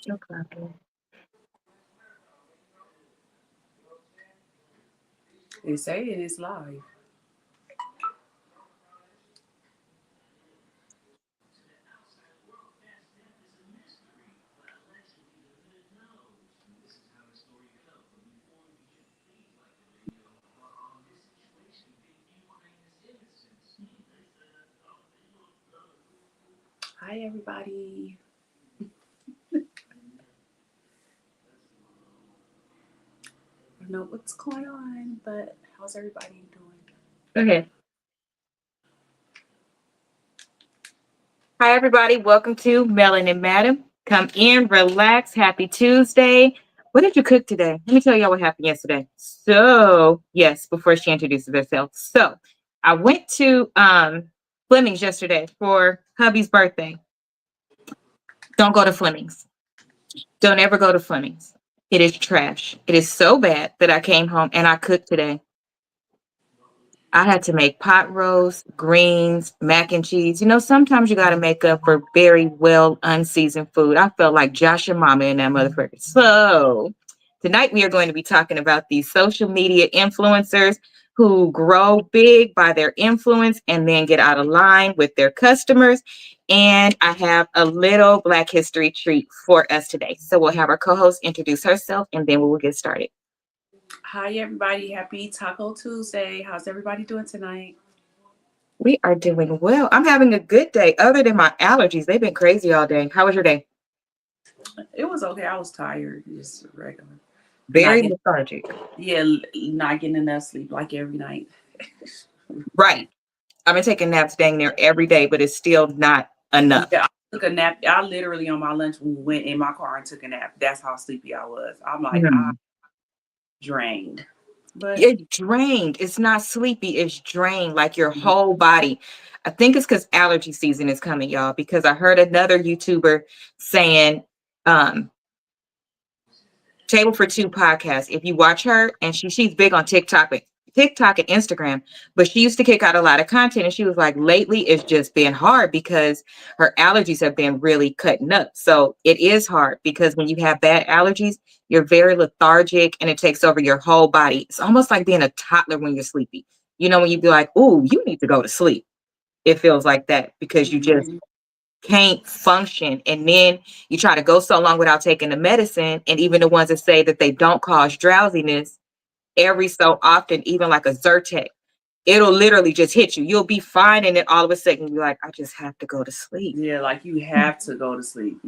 Still clapping. They say it is live. Hi, everybody. I don't know what's going on, but how's everybody doing? Okay. Hi, everybody. Welcome to Melon and Madam. Come in, relax. Happy Tuesday. What did you cook today? Let me tell y'all what happened yesterday. So, yes, before she introduces herself. So, I went to Fleming's yesterday for hubby's birthday. Don't go to Fleming's. Don't ever go to Fleming's. It is trash. It is so bad that I came home and I cooked today. I had to make pot roast, greens, mac and cheese. You know, sometimes you got to make up for very well unseasoned food. I felt like Josh and Mama in that motherfucker. So, tonight we are going to be talking about these social media influencers who grow big by their influence and then get out of line with their customers. And I have a little Black History treat for us today. So, we'll have our co host introduce herself and then we will get started. Hi, everybody. Happy Taco Tuesday. How's everybody doing tonight? We are doing well. I'm having a good day, other than my allergies. They've been crazy all day. How was your day? It was okay. I was tired, just regular. Not Very getting, lethargic. yeah, not getting enough sleep like every night. Right. I've been taking naps dang near every day, but it's still not enough. Yeah, I took a nap. I literally on my lunch went in my car and took a nap. That's how sleepy I was. I'm like, I'm Mm. drained. But It's drained. It's not sleepy. It's drained, like your whole body. I think it's because allergy season is coming, y'all, because I heard another YouTuber saying, um, Table for Two podcast. If you watch her, and she's big on TikTok and Instagram, but she used to kick out a lot of content, and she was like, lately it's just been hard because her allergies have been really cutting up. So it is hard because when you have bad allergies, you're very lethargic and it takes over your whole body. It's almost like being a toddler when you're sleepy. You know, when you be like, "Ooh, you need to go to sleep." It feels like that because you just mhm. can't function. And then you try to go so long without taking the medicine. And even the ones that say that they don't cause drowsiness, every so often, even like a Zyrtec, it'll literally just hit you. You'll be fine. And then all of a sudden you're like, I just have to go to sleep. Yeah, like you have to go to sleep.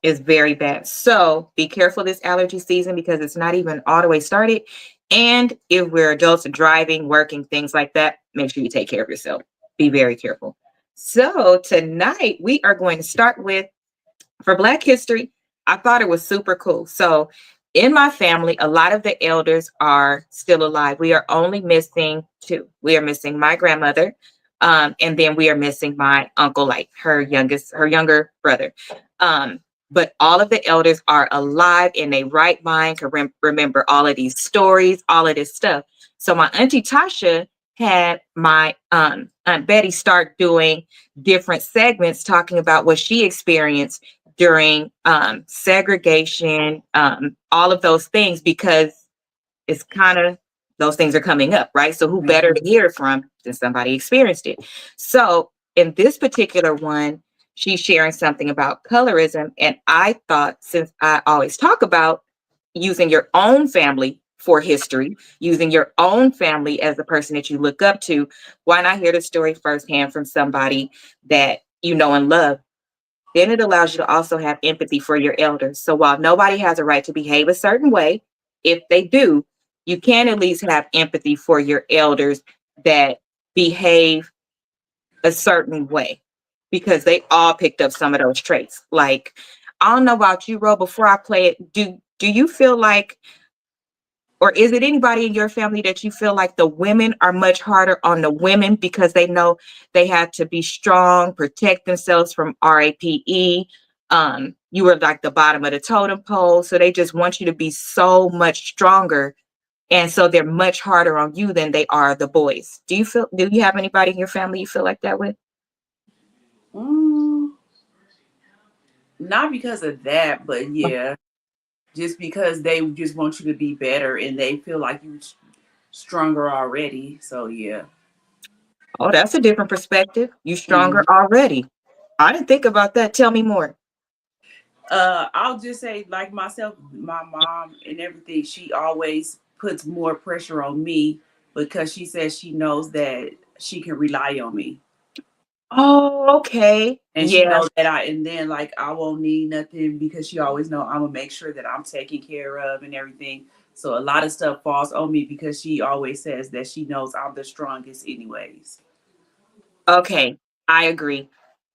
It's very bad. So be careful this allergy season because it's not even all the way started. And if we're adults and driving, working, things like that, make sure you take care of yourself. Be very careful. So tonight we are going to start with, for Black History, I thought it was super cool. So, in my family, a lot of the elders are still alive. We are only missing two. We are missing my grandmother, and then we are missing my uncle, like her younger brother. Um, but all of the elders are alive in a right mind to remember all of these stories, all of this stuff. So, my auntie Tasha had my Aunt Betty start doing different segments talking about what she experienced during segregation, all of those things, because it's kind of those things are coming up, right? So who better to Mhm. hear from than somebody experienced it? So in this particular one, she's sharing something about colorism. And I thought, since I always talk about using your own family for history, using your own family as the person that you look up to, why not hear the story firsthand from somebody that you know and love? Then it allows you to also have empathy for your elders. So while nobody has a right to behave a certain way, if they do, you can at least have empathy for your elders that behave a certain way because they all picked up some of those traits. Like, I don't know about you, Ro, before I play it, do you feel like, or is it anybody in your family that you feel like the women are much harder on the women because they know they have to be strong, protect themselves from RAPE? You were like the bottom of the totem pole. So they just want you to be so much stronger. And so they're much harder on you than they are the boys. Do you have anybody in your family you feel like that with? Mm, Not because of that, but yeah, just because they just want you to be better and they feel like you stronger already. So yeah. Oh, that's a different perspective. You stronger Mhm. already. I didn't think about that. Tell me more. I'll just say, like myself, my mom and everything, she always puts more pressure on me because she says she knows that she can rely on me. Oh, okay. And she Yeah. knows that and then like I won't need nothing because she always know I'm gonna make sure that I'm taken care of and everything. So a lot of stuff falls on me because she always says that she knows I'm the strongest anyways. Okay. I agree.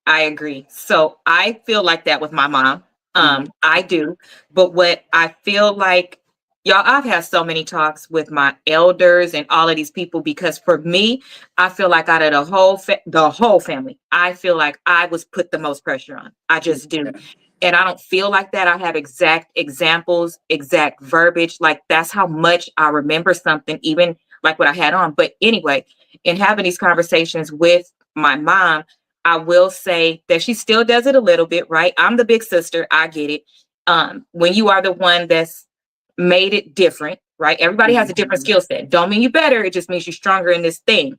I agree. So I feel like that with my mom. Mhm. I do. But what I feel like, y'all, I've had so many talks with my elders and all of these people because for me, I feel like out of the whole family, I feel like I was put the most pressure on. I just do. Yeah. And I don't feel like that. I have exact examples, exact verbiage. Like that's how much I remember something, even like what I had on. But anyway, in having these conversations with my mom, I will say that she still does it a little bit, right? I'm the big sister. I get it. When you are the one that's made it different, right? Everybody has a different Mhm. skill set. Don't mean you better. It just means you're stronger in this thing.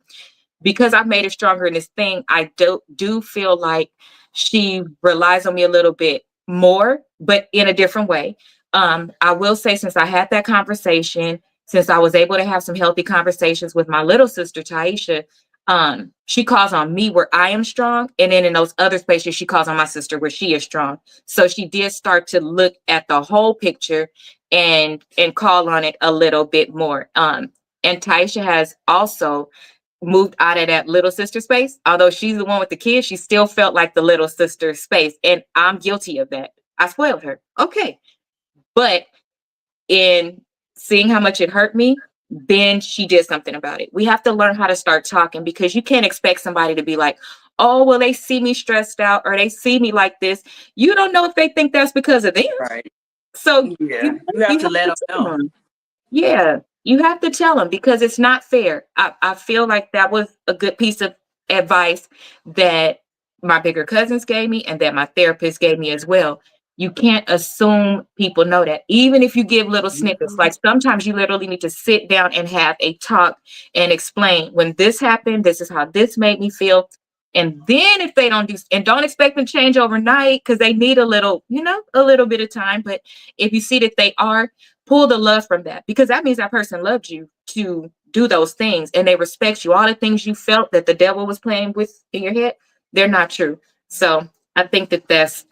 Because I've made it stronger in this thing, I do feel like she relies on me a little bit more, but in a different way. I will say, since I had that conversation, since I was able to have some healthy conversations with my little sister Taisha, she calls on me where I am strong, and then in those other spaces, she calls on my sister where she is strong. So she did start to look at the whole picture and call on it a little bit more. And Taisha has also moved out of that little sister space. Although she's the one with the kids, she still felt like the little sister space. And I'm guilty of that. I spoiled her. Okay. But in seeing how much it hurt me, then she did something about it. We have to learn how to start talking because you can't expect somebody to be like, oh, well, they see me stressed out or they see me like this. You don't know if they think that's because of them. Right. So Yeah. You have you to have let to them tell know. them. Yeah, you have to tell them because it's not fair. I feel like that was a good piece of advice that my bigger cousins gave me and that my therapist gave me as well. You can't assume people know that, even if you give little snippets. Mhm. Like sometimes you literally need to sit down and have a talk and explain when this happened, this is how this made me feel. And then if they don't do, and don't expect them to change overnight because they need a little, a little bit of time. But if you see that they are, pull the love from that because that means that person loved you to do those things and they respect you. All the things you felt that the devil was playing with in your head, they're not true. So I think that that's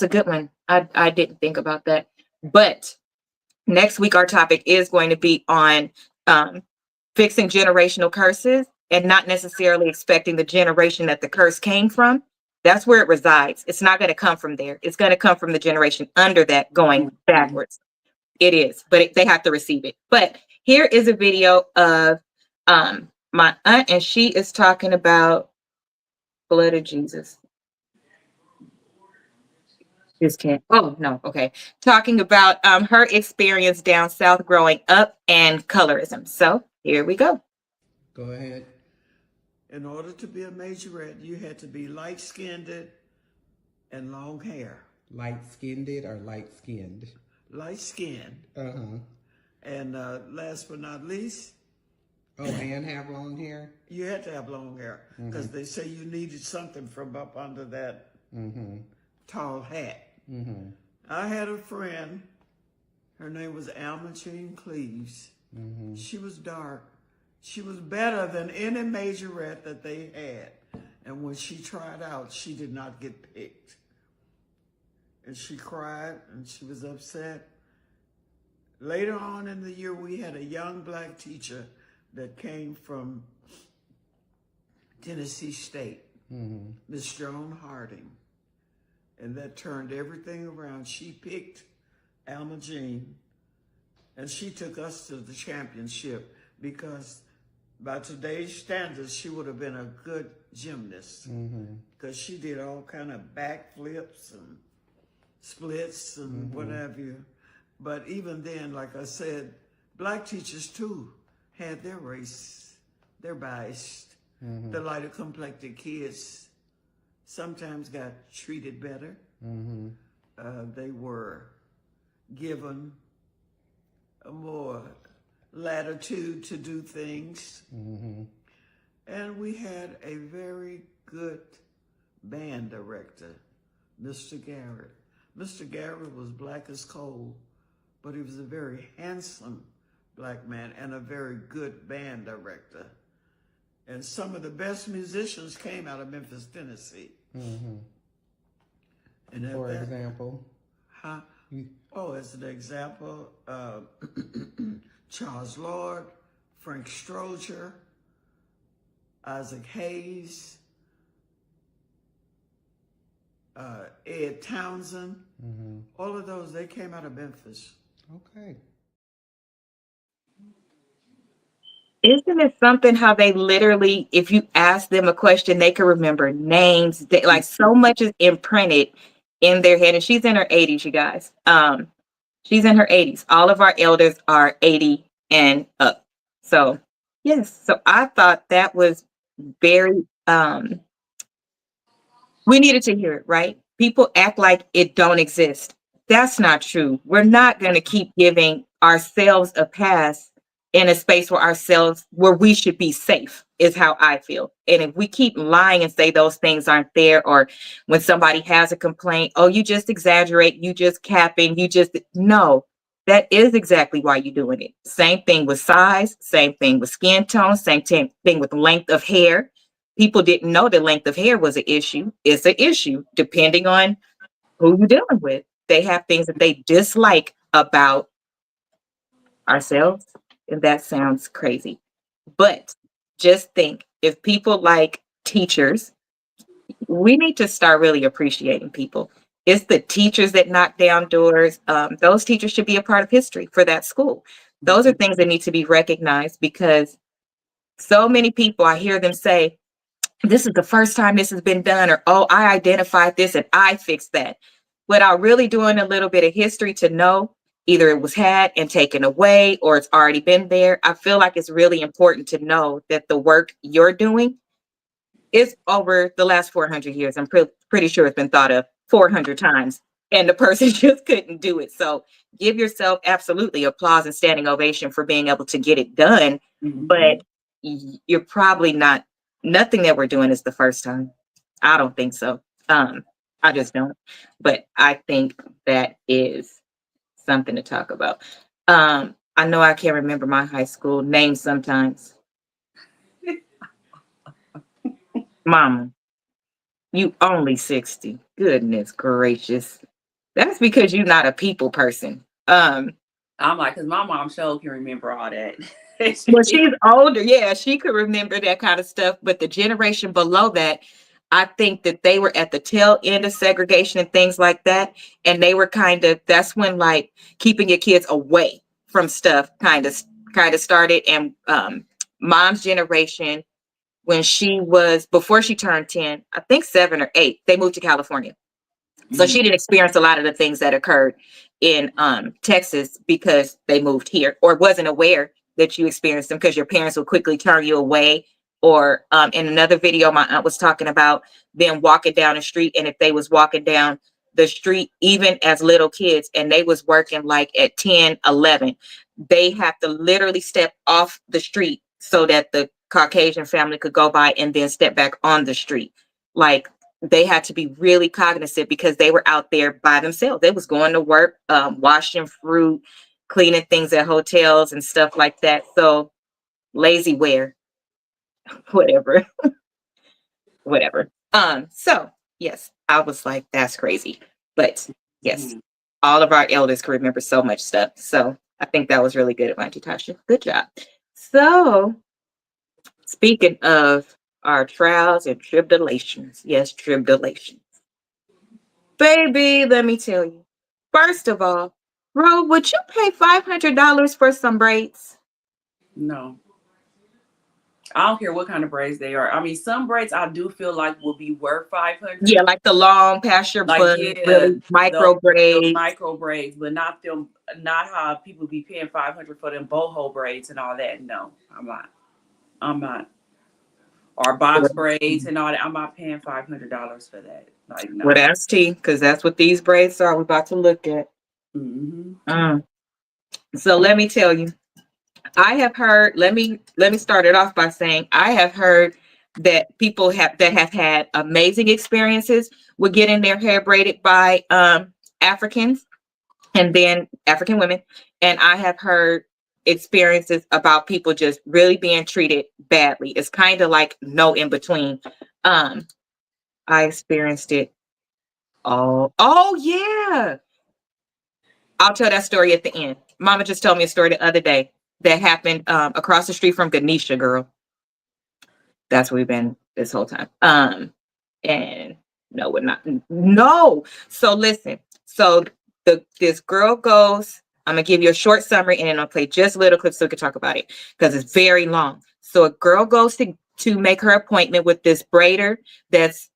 a good one. I didn't think about that. But next week our topic is going to be on um, fixing generational curses and not necessarily expecting the generation that the curse came from. That's where it resides. It's not going to come from there. It's going to come from the generation under that going Mhm. backwards. It is, but they have to receive it. But here is a video of my aunt, and she is talking about blood of Jesus. This can't. Oh no, okay. Talking about her experience down south growing up and colorism. So here we go. Go ahead. In order to be a majorette, you had to be light skinned and long hair. Light skinned or light skinned? Light skinned. Uh huh. And last but not least, Oh, and have long hair? you had to have long hair because they say you needed something from up under that tall hat. I had a friend, her name was Alma Jean Cleaves. She was dark. She was better than any majorette that they had. And when she tried out, she did not get picked. And she cried and she was upset. Later on in the year, we had a young black teacher that came from Tennessee State, Miss Joan Harding. And that turned everything around. She picked Alma Jean and she took us to the championship because by today's standards, she would have been a good gymnast because she did all kind of backflips and splits and what have you. But even then, like I said, black teachers too had their race, their bias. The lighter complected kids sometimes got treated better. they were given a more latitude to do things. And we had a very good band director, Mr. Garrett. Mr. Garrett was black as coal, but he was a very handsome black man and a very good band director. And some of the best musicians came out of Memphis, Tennessee. Mm-hmm. And For example? Huh? Oh, as an example, Charles Lord, Frank Stroger, Isaac Hayes, Ed Townsend, all of those, they came out of Memphis. Okay. Isn't it something how they literally, if you ask them a question, they can remember names. Like so much is imprinted in their head. And she's in her 80s, you guys. She's in her 80s. All of our elders are 80 and up. So yes. So I thought that was very we needed to hear it, right? People act like it don't exist. That's not true. We're not going to keep giving ourselves a pass in a space where we should be safe, is how I feel. And if we keep lying and say those things aren't there, or when somebody has a complaint, oh, you just exaggerate, you just capping, you just no. That is exactly why you're doing it. Same thing with size, same thing with skin tone, thing with length of hair. People didn't know the length of hair was an issue. It's an issue depending on who you're dealing with. They have things that they dislike about ourselves, and that sounds crazy. But just think, if people like teachers, we need to start really appreciating people. It's the teachers that knock down doors. Those teachers should be a part of history for that school. Those are things that need to be recognized, because so many people, I hear them say, this is the first time this has been done, or oh, I identified this and I fixed that, without really doing a little bit of history to know either it was had and taken away or it's already been there. I feel like it's really important to know that the work you're doing is over the last 400 years. I'm pretty sure it's been thought of 400 times, and the person just couldn't do it. So give yourself absolutely applause and standing ovation for being able to get it done. But you're probably not, nothing that we're doing is the first time. I don't think so. I just don't. But I think that is something to talk about. I know I can't remember my high school name sometimes. Mama, you only 60. Goodness gracious. That's because you're not a people person. I'm like, because my mom sure can remember all that. Well, she's older. Yeah, she could remember that kind of stuff. But the generation below that, I think that they were at the tail end of segregation and things like that. And they were that's when like keeping your kids away from stuff kind of started. And mom's generation, when before she turned 10, I think 7 or 8, they moved to California. So she didn't experience a lot of the things that occurred in Texas because they moved here, or wasn't aware that you experienced them because your parents would quickly turn you away. Or in another video, my aunt was talking about them walking down the street, and if they was walking down the street, even as little kids, and they was working like at 10, 11, they have to literally step off the street so that the Caucasian family could go by and then step back on the street. Like, they had to be really cognizant because they were out there by themselves. They was going to work, washing fruit, cleaning things at hotels and stuff like that. So lazy wear, whatever, whatever. So yes, I was like, that's crazy. But yes, all of our elders can remember so much stuff. So I think that was really good of Auntie Tasha. Good job. So speaking of our trials and tribulations, yes, tribulations. Baby, let me tell you. First of all, Ro, would you pay $500 for some braids? No. I don't care what kind of braids they are. I mean, some braids I do feel like will be worth 500. Yeah, like the long past your Like, butt, really micro those braids. micro braids, but not how people be paying 500 for them boho braids and all that. No, I'm not. or box braids and all that. I'm not paying $500 for that. Like, Well, no. that's tea, because that's what these braids are. We're about to look at. Mm-hmm. So let me tell you, I have heard. Let me start it off by saying I have heard that people have had amazing experiences with getting their hair braided by Africans, and then African women, and I have heard experiences about people just really being treated badly. It's kind of like no in between. Um, I experienced it all. Oh yeah. I'll tell that story at the end. Mama just told me a story the other day that happened across the street from Ganesha, girl. That's where we've been this whole time. And no, we're not. No. So listen. So this girl goes. I'm gonna give you a short summary, and then I'll play just little clips so we can talk about it because it's very long. So a girl goes to make her appointment with this braider that's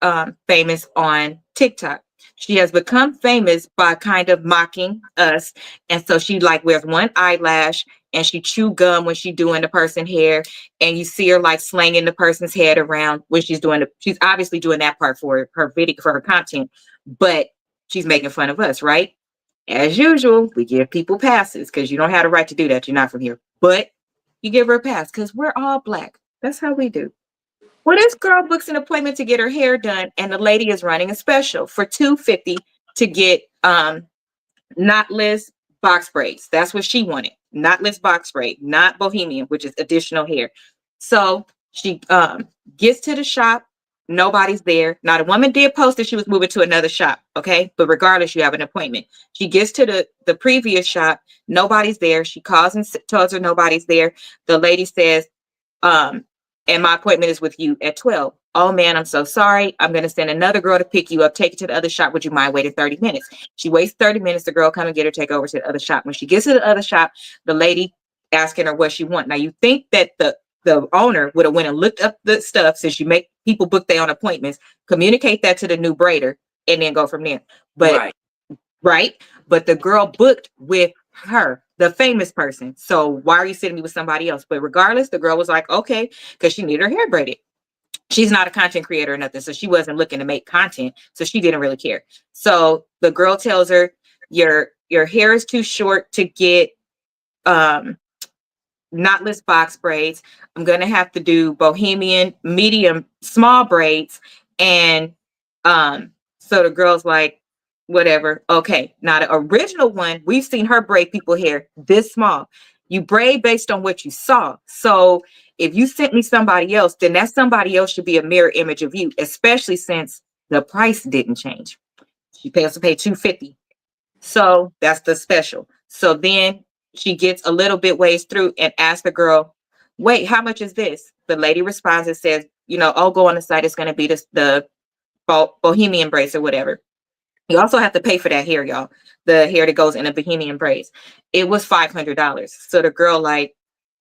famous on TikTok. She has become famous by kind of mocking us, and so she like wears one eyelash and she chew gum when she doing the person hair, and you see her like slanging the person's head around when she's doing she's obviously doing that part for her video, for her content, but she's making fun of us, right? As usual, we give people passes because you don't have the right to do that. You're not from here, but you give her a pass because we're all black. That's how we do. Well, this girl books an appointment to get her hair done, and the lady is running a special for $250 to get knotless box braids. That's what she wanted. Knotless box braid, not bohemian, which is additional hair. So she gets to the shop. Nobody's there. Now, the woman did post that she was moving to another shop. Okay. But regardless, you have an appointment. She gets to the previous shop. Nobody's there. She calls and tells her nobody's there. The lady says, um, and my appointment is with you at 12. Oh man, I'm so sorry. I'm going to send another girl to pick you up, take you to the other shop. Would you mind waiting 30 minutes? She waits 30 minutes. The girl come and get her, take over to the other shop. When she gets to the other shop, the lady asking her what she want. Now you think that the owner would have went and looked up the stuff, since you make people book their own appointments, communicate that to the new braider, and then go from there. But right. But the girl booked with her, the famous person. So why are you sitting me with somebody else? But regardless, the girl was like, okay, because she needed her hair braided. She's not a content creator or nothing, so she wasn't looking to make content, so she didn't really care. So the girl tells her, your hair is too short to get knotless box braids. I'm gonna have to do bohemian medium small braids. And so the girl's like, whatever. Okay. Now the original one, we've seen her braid people hair this small. You braid based on what you saw. So if you sent me somebody else, then that somebody else should be a mirror image of you, especially since the price didn't change. She pays to pay $250. So that's the special. So then she gets a little bit ways through and asks the girl, wait, how much is this? The lady responds and says, oh, go on the site. It's going to be the bohemian braids or whatever. You also have to pay for that hair, y'all. The hair that goes in the bohemian braids. It was $500. So the girl, like,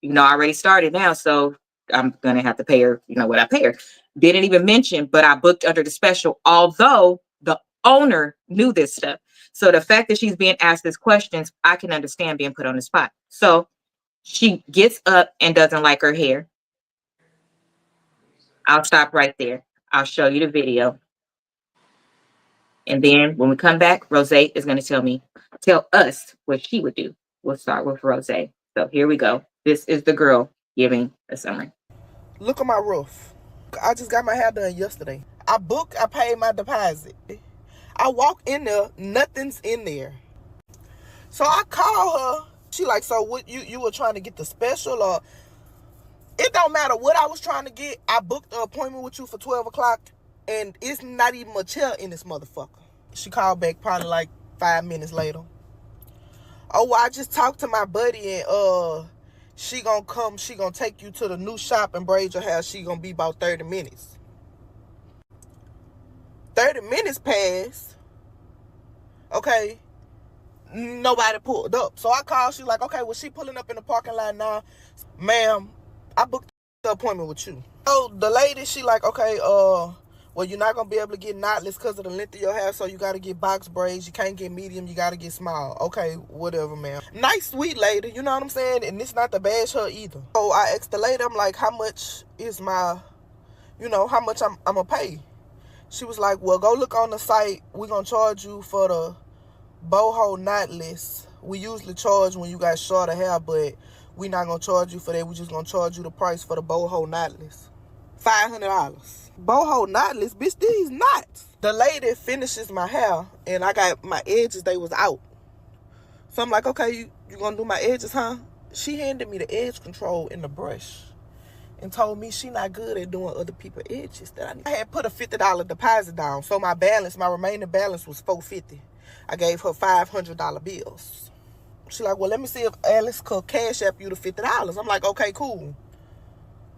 I already started now. So I'm going to have to pay her, what I pay her. Didn't even mention, but I booked under the special, although the owner knew this stuff. So the fact that she's being asked these questions, I can understand being put on the spot. So she gets up and doesn't like her hair. I'll stop right there. I'll show you the video. And then when we come back, Rose is going to tell us what she would do. We'll start with Rose. So here we go. This is the girl giving a summary. Look at my roof. I just got my hair done yesterday. I paid my deposit. I walk in there, nothing's in there. So I call her. She like, so what, you were trying to get the special, or it don't matter what I was trying to get. I booked an appointment with you for 12 o'clock and it's not even a chair in this motherfucker. She called back probably like 5 minutes later. Oh, well, I just talked to my buddy and she gonna come, she gonna take you to the new shop and braid your hair. She gonna be about 30 minutes. 30 minutes passed. Okay. Nobody pulled up. So I called. She's like, okay, well, she pulling up in the parking lot now. Ma'am, I booked the appointment with you. So the lady, she like, okay, well, you're not going to be able to get knotless because of the length of your hair, so you got to get box braids. You can't get medium. You got to get small. Okay, whatever, ma'am. Nice, sweet lady. You know what I'm saying? And it's not to bash her either. So I asked the lady, I'm like, how much is my how much I'm gonna pay. She was like, well, go look on the site. We're gonna charge you for the boho knotless. We usually charge when you got shorter hair, but we not gonna charge you for that. We just gonna charge you the price for the boho knotless. $500. Boho knotless, bitch, these knots. The lady finishes my hair and I got my edges, they was out. So I'm like, okay, you gonna do my edges, huh? She handed me the edge control and the brush and told me she not good at doing other people's edges. I had put a $50 deposit down, so my remaining balance was $450. I gave her $500 bills. She like, well, let me see if Alice could cash app you the $50. I'm like, okay, cool.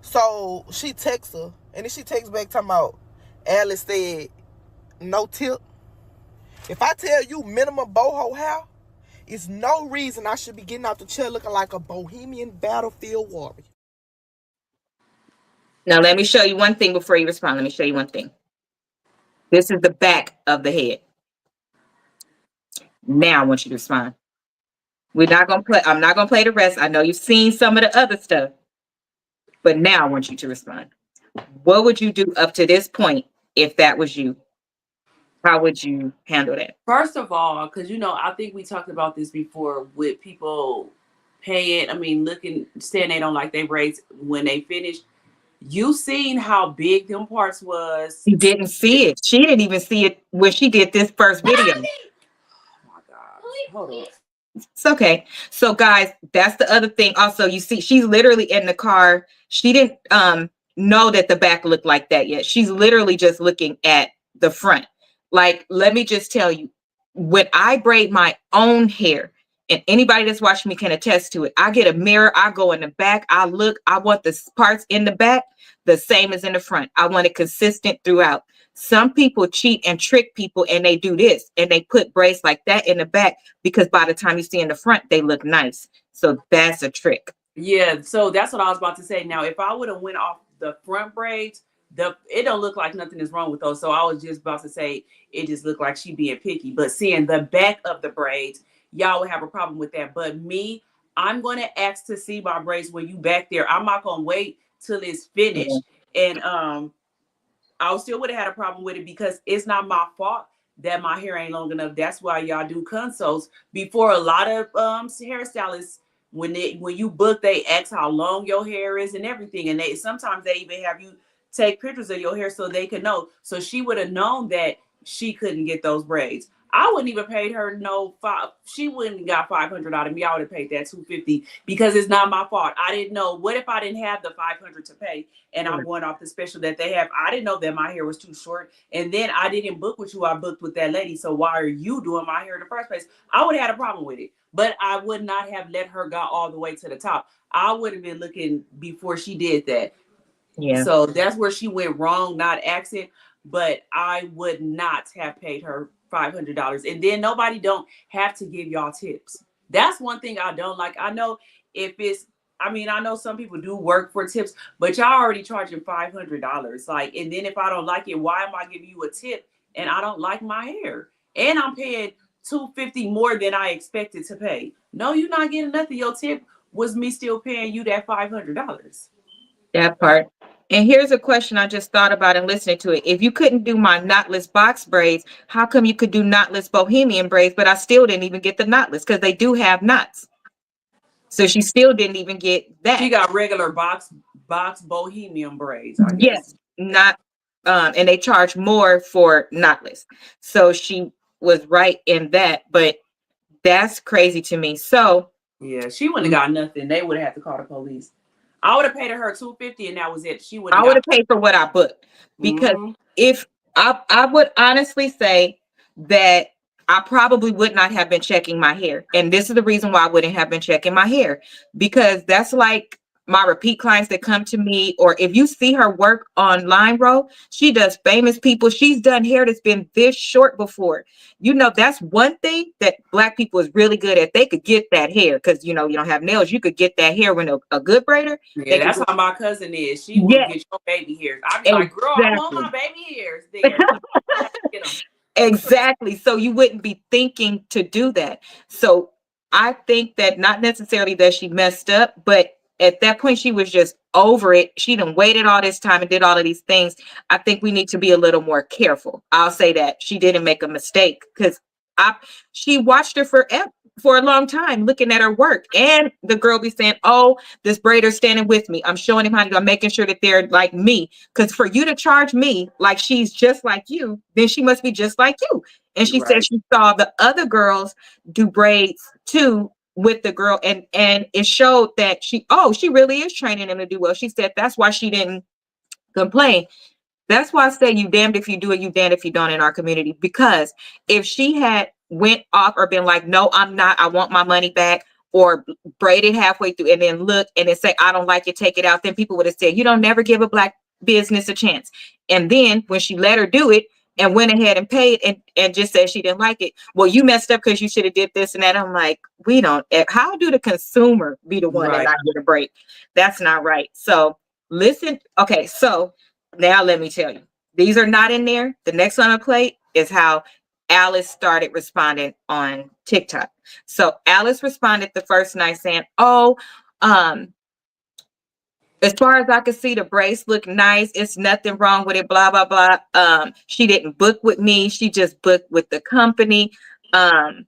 So she texts her, and then she texts back talking about, Alice said, no tip. If I tell you minimum boho hair, it's no reason I should be getting out the chair looking like a bohemian battlefield warrior. Now, let me show you one thing before you respond. Let me show you one thing. This is the back of the head. Now I want you to respond. I'm not going to play the rest. I know you've seen some of the other stuff, but now I want you to respond. What would you do up to this point if that was you? How would you handle that? First of all, because I think we talked about this before with people saying they don't like their braids when they finish. You seen how big them parts was. She didn't see it. She didn't even see it when she did this first video. Oh my God. Hold on. It's okay. So guys, that's the other thing. Also, you see, she's literally in the car. She didn't know that the back looked like that yet. She's literally just looking at the front. Like, let me just tell you, when I braid my own hair, and anybody that's watching me can attest to it, I get a mirror, I go in the back, I look, I want the parts in the back the same as in the front. I want it consistent throughout. Some people cheat and trick people, and they do this, and they put braids like that in the back because by the time you see in the front, they look nice. So that's a trick. Yeah, so that's what I was about to say. Now, if I would have went off the front braids, it don't look like nothing is wrong with those. So I was just about to say it just looked like she being picky. But seeing the back of the braids, y'all would have a problem with that. But me, I'm going to ask to see my braids when you back there. I'm not going to wait till it's finished. And I still would have had a problem with it because it's not my fault that my hair ain't long enough. That's why y'all do consults. Before, a lot of hairstylists, when you book, they ask how long your hair is and everything. And sometimes they even have you take pictures of your hair so they could know. So she would have known that she couldn't get those braids. I wouldn't even paid her she wouldn't got $500 out of me. I would have paid that $250 because it's not my fault. I didn't know. What if I didn't have the $500 to pay and I'm going off the special that they have? I didn't know that my hair was too short. And then I didn't book with you. I booked with that lady. So why are you doing my hair in the first place? I would have had a problem with it, but I would not have let her go all the way to the top. I would have been looking before she did that. Yeah. So that's where she went wrong, not asking. But I would not have paid her $500. And then nobody don't have to give y'all tips. That's one thing I don't like. I know I know some people do work for tips, but y'all already charging $500. Like, and then if I don't like it, why am I giving you a tip and I don't like my hair? And I'm paying $250 more than I expected to pay. No, you're not getting nothing. Your tip was me still paying you that $500. That part. And here's a question I just thought about and listening to it. If you couldn't do my knotless box braids, how come you could do knotless bohemian braids, but I still didn't even get the knotless because they do have knots. So she still didn't even get that. She got regular box bohemian braids, I guess. Yes, not and they charge more for knotless. So she was right in that, but that's crazy to me. So yeah, she wouldn't have got nothing. They would have had to call the police. I would have paid her $250 and that was it. She would. I would have paid for what I booked because if I would honestly say that I probably would not have been checking my hair. And this is the reason why I wouldn't have been checking my hair, because that's like my repeat clients that come to me, or if you see her work online, she does famous people. She's done hair that's been this short before. That's one thing that Black people is really good at. They could get that hair because, you don't have nails. You could get that hair when a good braider. Yeah, that's how my cousin is. She will get your baby hairs. I'd be like, girl, I want my baby hairs there. Get them. Exactly. So you wouldn't be thinking to do that. So I think that not necessarily that she messed up, but at that point, she was just over it. She done waited all this time and did all of these things. I think we need to be a little more careful. I'll say that she didn't make a mistake because she watched her for a long time looking at her work. And the girl be saying, oh, this braider's standing with me. I'm showing him how to do. I'm making sure that they're like me. Because for you to charge me like she's just like you, then she must be just like you. And she said Right. she saw the other girls do braids too with the girl, and it showed that she really is training them to do well. She said that's why she didn't complain. That's why I say you damned if you do it, you damned if you don't in our community. Because if she had went off or been like, no, I'm not, I want my money back, or braided halfway through and then look and then say, I don't like it, take it out, then people would have said, you don't never give a Black business a chance. And then when she let her do it and went ahead and paid and just said she didn't like it, well, you messed up because you should have did this and that. I'm like, we don't, how do the consumer be the one and Right. not get a break? That's not right. So listen, okay, so now let me tell you, these are not in there. The next one I play is how Alice started responding on TikTok. So Alice responded the first night saying, oh, as far as I could see, the brace looked nice. It's nothing wrong with it, blah, blah, blah. She didn't book with me. She just booked with the company. I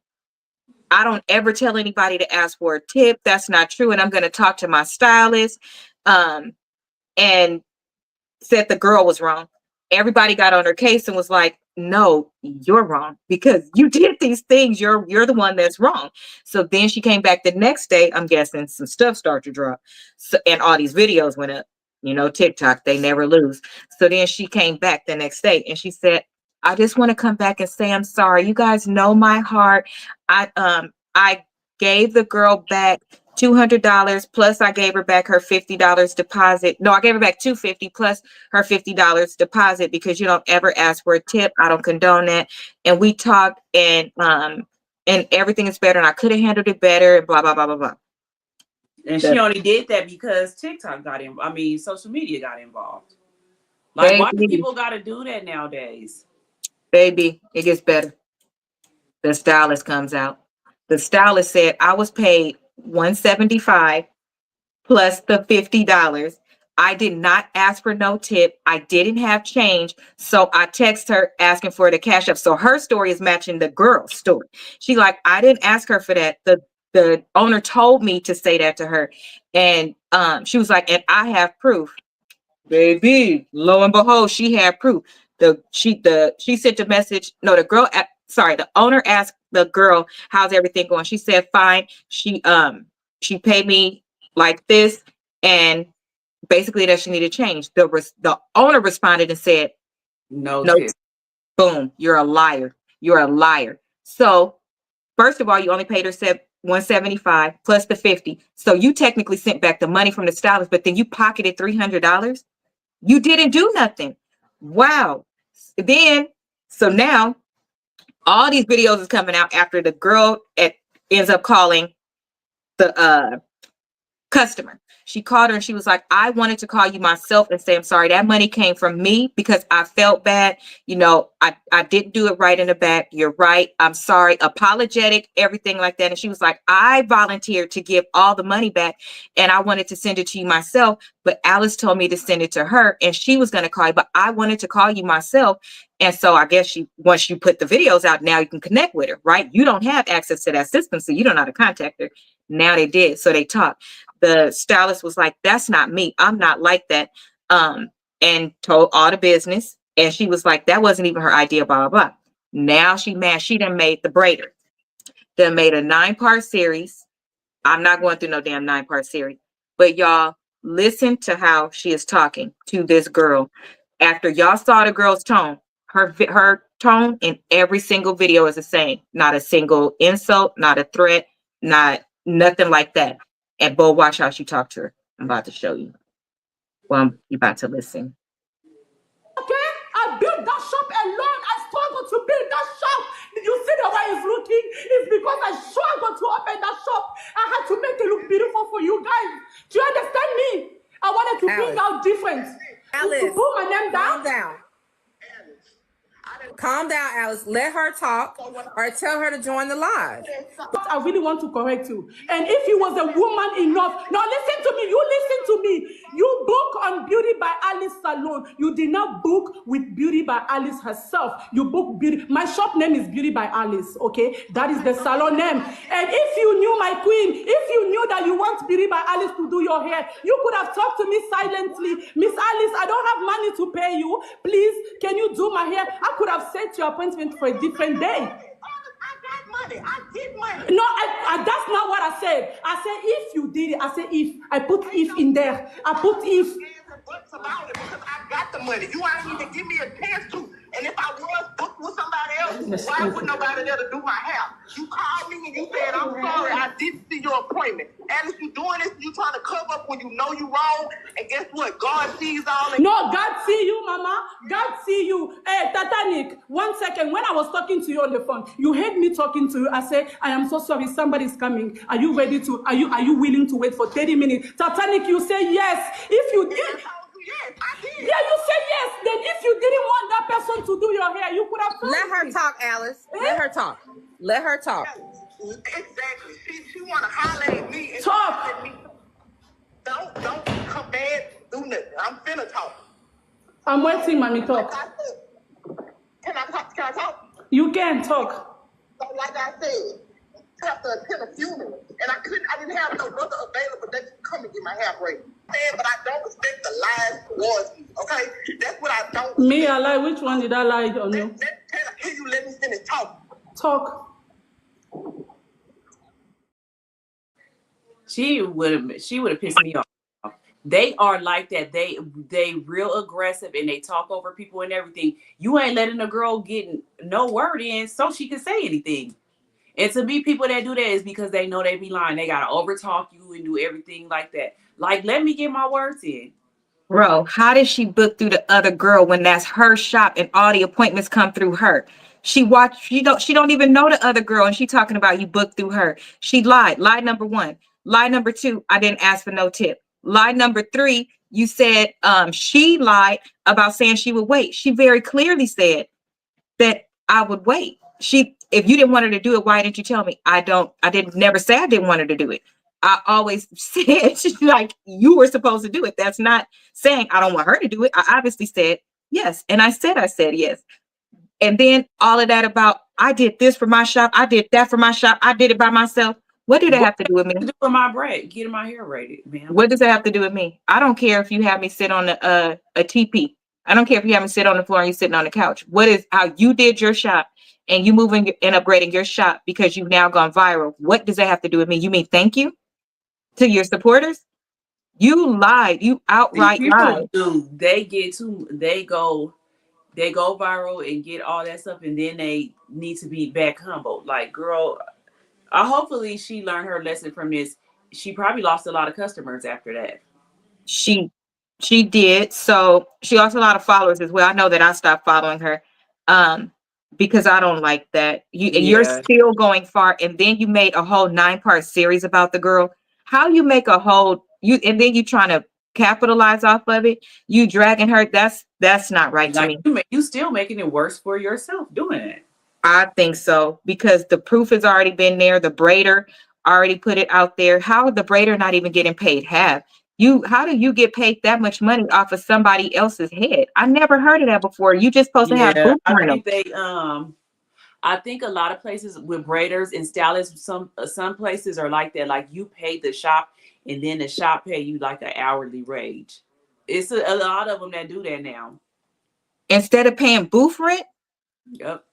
don't ever tell anybody to ask for a tip. That's not true. And I'm going to talk to my stylist. And said the girl was wrong. Everybody got on her case and was like, no, you're wrong because you did these things. You're the one that's wrong. So then she came back the next day. I'm guessing some stuff started to drop. So, and all these videos went up. You know, TikTok, they never lose. So then she came back the next day and she said, I just want to come back and say I'm sorry. You guys know my heart. I gave the girl back $200 plus I gave her back her $50 deposit. No, I gave her back $250 plus her $50 deposit because you don't ever ask for a tip. I don't condone that. And we talked and everything is better and I could have handled it better and blah blah blah blah blah. And she only did that because TikTok got in. I mean, social media got involved. Like, why do Baby, people got to do that nowadays? baby, it gets better. The stylist comes out. The stylist said I was paid $175 plus the $50. I did not ask for no tip. I didn't have change. So I text her asking for the cash up. So her story is matching the girl's story. She like, I didn't ask her for that. The owner told me to say that to her. And she was like, and I have proof. Baby, lo and behold, she had proof. She sent a message. No, the owner asked the girl, how's everything going? She said, fine. She paid me like this, and basically that she needed change. The owner responded and said, No no, tip. boom, you're a liar. You're a liar. So first of all, you only paid her $175 plus the $50. So you technically sent back the money from the stylist, but then you pocketed $300. You didn't do nothing. Wow. So now all these videos is coming out after the girl ends up calling the customer. She called her and she was like, I wanted to call you myself and say, I'm sorry. That money came from me because I felt bad. You know, I didn't do it right in the back. You're right. I'm sorry. Apologetic, everything like that. And she was like, I volunteered to give all the money back and I wanted to send it to you myself. But Alice told me to send it to her and she was going to call you, but I wanted to call you myself. And so I guess once you put the videos out, now you can connect with her, right? You don't have access to that system, so you don't know how to contact her. Now they did. So they talked. The stylist was like, that's not me. I'm not like that. And told all the business. And she was like, that wasn't even her idea, blah, blah, blah. Now she mad. She done made the braider. Done made a 9-part series. I'm not going through no damn 9-part series. But y'all, listen to how she is talking to this girl. After y'all saw the girl's tone, her tone in every single video is the same. Not a single insult, not a threat, not nothing like that. And Bo, watch how she talked to her. I'm about to show you. Well, you're about to listen. Okay, I built that shop alone. I struggled to build that shop. Did you see the way it's looking? It's because I struggled to open that shop. I had to make it look beautiful for you guys. Do you understand me? I wanted to bring out difference. Alice, to put my name calm down. down. Calm down, Alice. Let her talk or tell her to join the live. I really want to correct you. And if you was a woman enough, now listen to me. You listen to me. You book on Beauty by Alice Salon. You did not book with Beauty by Alice herself. You book Beauty. My shop name is Beauty by Alice. Okay, that is the salon name. And if you knew, my queen, if you knew that you want Beauty by Alice to do your hair, you could have talked to me silently. Miss Alice, I don't have money to pay you. Please, can you do my hair? I could have set your appointment for a different day. Money. I get money. No, that's not what I said. I said if you did it. I said if. I put if in there. I put if. About it because I got the money. You ain't even give me a chance to. And if I was booked with somebody else, why would nobody there to do my hair? You called me and you said, I'm sorry, I didn't see your appointment. Alice, you doing this, you trying to cover up when you know you wrong. And guess what? God sees all. No, God see you, mama. God see you. Hey, Titanic, 1 second. When I was talking to you on the phone, you heard me talking to you. I said, I am so sorry, somebody's coming. Are you ready to, are you willing to wait for 30 minutes? Titanic, you say yes. If you did. Yes, I did. Yeah, you said yes. Then if you didn't want that person to do your hair, you could have told Let her me. talk, Alice. Let her talk. Let her talk. Exactly. She want to holler at me. And Talk. at me. Don't come bad, do nothing. I'm finna talk. I'm waiting, mommy. Talk. Like I said, can I talk? You can talk. So like I said, I have to attend a funeral. And I didn't have no brother available that could come and get my hair braided. But I don't respect the lies towards me. Okay? That's what I don't respect. Me, I lie. Which one did I lie on you? Can you let me finish talking? Talk. She would have pissed me off. They are like that. They real aggressive and they talk over people and everything. You ain't letting a girl get no word in so she can say anything. And to me, people that do that is because they know they be lying. They gotta overtalk you and do everything like that. Like, let me get my words in. Bro, how did she book through the other girl when that's her shop and all the appointments come through her? She don't even know the other girl and she talking about you booked through her. She lied. Lie number 1. Lie number 2, I didn't ask for no tip. Lie number 3, you said she lied about saying she would wait. She very clearly said that I would wait. If you didn't want her to do it, why didn't you tell me? I didn't never say I didn't want her to do it. I always said like you were supposed to do it. That's not saying I don't want her to do it. I obviously said yes. And I said yes. And then all of that about I did this for my shop. I did that for my shop. I did it by myself. What did it have to do with me? To do with my braid, getting my hair braided, man. What does it have to do with me? I don't care if you have me sit on a TP. I don't care if you have me sit on the floor and you're sitting on the couch. What is how you did your shop and you moving and upgrading your shop because you've now gone viral? What does that have to do with me? You mean thank you to your supporters? You lied. You outright lied. They go viral and get all that stuff, and then they need to be back humble. Like, girl, hopefully she learned her lesson from this. She probably lost a lot of customers after that. She did. So she lost a lot of followers as well. I know that I stopped following her because I don't like that. You're still going far, and then you made a whole 9-part series about the girl. How you make a whole and then you trying to capitalize off of it? You dragging her? That's not right to me. You still making it worse for yourself doing it. I think so because the proof has already been there. The braider already put it out there. How is the braider not even getting paid half? How do you get paid that much money off of somebody else's head? I never heard of that before. You just supposed to have boots I think I think a lot of places with braiders and stylists, some places are like that. Like you pay the shop and then the shop pay you like an hourly wage. It's a lot of them that do that now. Instead of paying booth rent? Yep.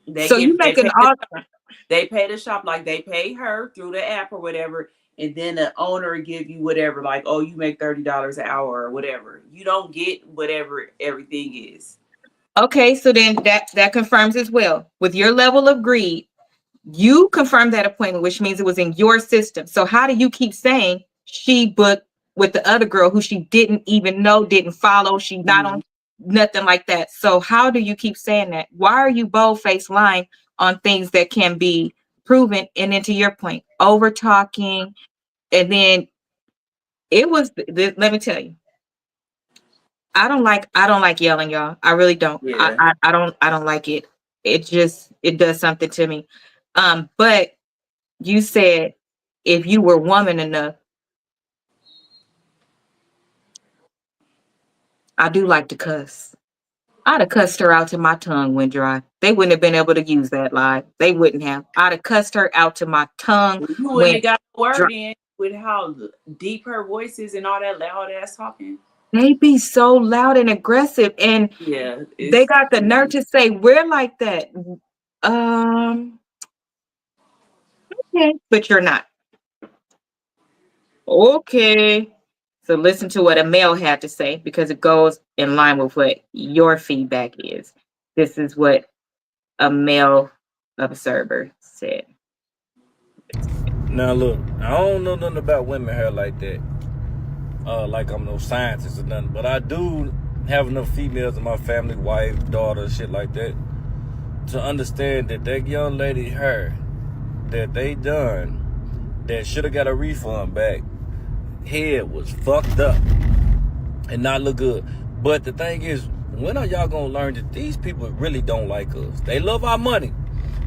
They pay the shop like they pay her through the app or whatever. And then the owner give you whatever, like, oh, you make $30 an hour or whatever. You don't get whatever everything is. Okay, so then that confirms as well. With your level of greed, you confirmed that appointment, which means it was in your system. So how do you keep saying she booked with the other girl who she didn't even know, didn't follow, she not on nothing like that? So how do you keep saying that? Why are you bold-faced lying on things that can be proven? And then to your point, over talking, and then it was let me tell you, I don't like yelling, y'all. I really don't. Yeah. I don't like it. It does something to me. But you said if you were woman enough, I do like to cuss. I'd have cussed her out till my tongue went dry. They wouldn't have been able to use that live. They wouldn't have. I'd have cussed her out till my tongue You wouldn't have went got a dry. word in with how deep her voice is and all that loud ass talking. They be so loud and aggressive, and Yeah, they it's got the nerve to say we're like that. Um, okay, but you're not. Okay. So listen to what a male had to say because it goes in line with what your feedback is. This is what a male observer said. Now look, I don't know nothing about women hair like that. Like I'm no scientist or nothing, but I do have enough females in my family, wife, daughter, shit like that, to understand that that young lady hair that they done that should have got a refund back, head was fucked up and not look good. But the thing is, when are y'all gonna learn that these people really don't like us? They love our money,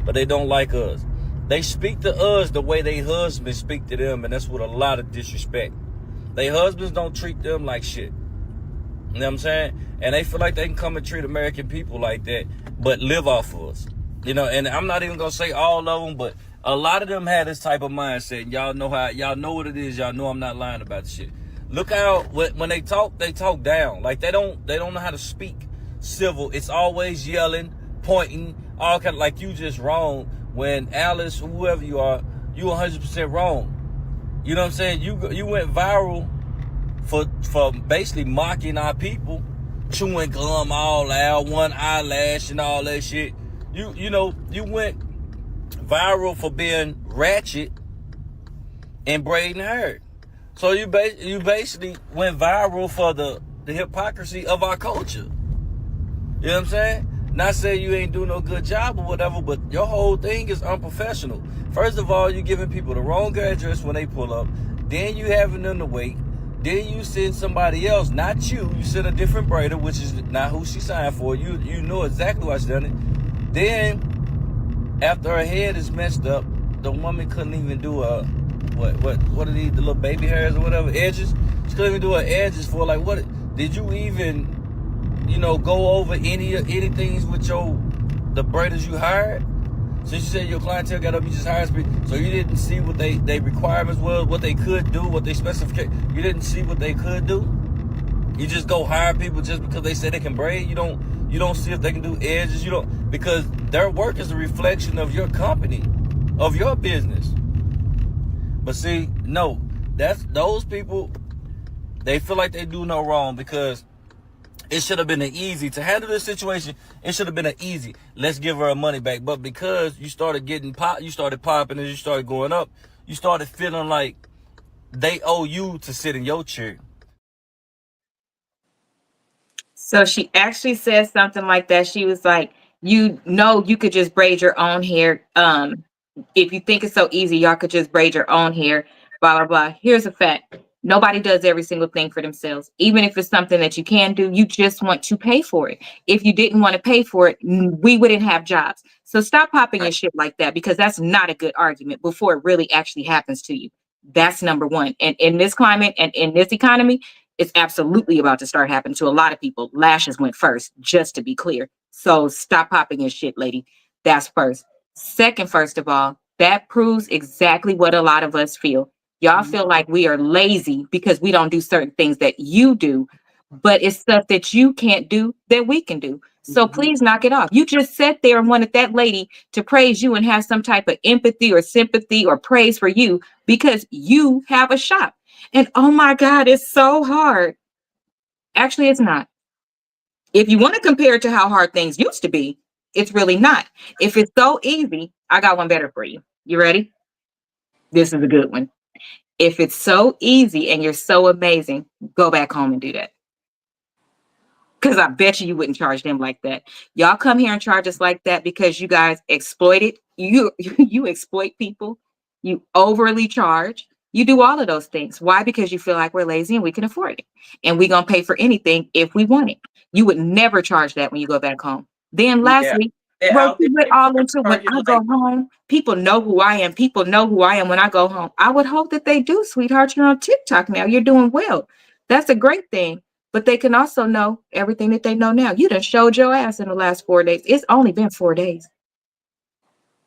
but they don't like us. They speak to us the way they husbands speak to them, and that's with a lot of disrespect. They husbands don't treat them like shit. You know what I'm saying? And they feel like they can come and treat American people like that, but live off of us. You know, and I'm not even gonna say all of them, but a lot of them had this type of mindset. And y'all know what it is. Y'all know I'm not lying about the shit. Look out when they talk down. Like they don't know how to speak civil. It's always yelling, pointing, all kind of like you just wrong. When Alice, whoever you are, you 100% wrong. You know what I'm saying? You went viral for basically mocking our people, chewing gum all out, one eyelash and all that shit. You know, you went viral for being ratchet and braiding hair. So you basically went viral for the hypocrisy of our culture. You know what I'm saying? Not saying you ain't doing no good job or whatever, but your whole thing is unprofessional. First of all, you're giving people the wrong address when they pull up. Then you having them to wait. Then you send somebody else, not you. You send a different braider, which is not who she signed for. You know exactly why she done it. Then, after her head is messed up, the woman couldn't even do a what are these, the little baby hairs or whatever, edges? She couldn't even do her edges for like what? Did you even, go over any things with the braiders you hired? Since you said your clientele got up, you just hired people. So you didn't see what they requirements was, what they could do, what they specificate. You didn't see what they could do. You just go hire people just because they say they can braid. You don't see if they can do edges. You don't, because their work is a reflection of your company, of your business. But see, no, that's those people. They feel like they do no wrong because it should have been an easy to handle this situation. It should have been an easy. Let's give her her money back. But because you started getting you started popping and you started going up, you started feeling like they owe you to sit in your chair. So she actually said something like that. She was like, you could just braid your own hair. If you think it's so easy, y'all could just braid your own hair, blah, blah, blah. Here's a fact. Nobody does every single thing for themselves. Even if it's something that you can do, you just want to pay for it. If you didn't want to pay for it, we wouldn't have jobs. So stop popping your shit like that because that's not a good argument before it really actually happens to you. That's number one. And in this climate and in this economy, it's absolutely about to start happening to a lot of people. Lashes went first, just to be clear. So stop popping your shit, lady. That's first. Second, first of all, that proves exactly what a lot of us feel. Y'all feel like we are lazy because we don't do certain things that you do, but it's stuff that you can't do that we can do. So please knock it off. You just sat there and wanted that lady to praise you and have some type of empathy or sympathy or praise for you because you have a shop. And oh my God, it's so hard. Actually, it's not. If you want to compare it to how hard things used to be, it's really not. If it's so easy, I got one better for you. You ready? This is a good one. If it's so easy and you're so amazing, go back home and do that. Because I bet you wouldn't charge them like that. Y'all come here and charge us like that because you guys exploit it. You exploit people. You overly charge. You do all of those things. Why? Because you feel like we're lazy and we can afford it. And we're going to pay for anything if we want it. You would never charge that when you go back home. Then Yeah, lastly, they're Rose, out you there. went They all into when charging I go like home, people know who I am. People know who I am when I go home. I would hope that they do, sweetheart. You're on TikTok now. You're doing well. That's a great thing. But they can also know everything that they know now. You done showed your ass in the last 4 days. It's only been 4 days.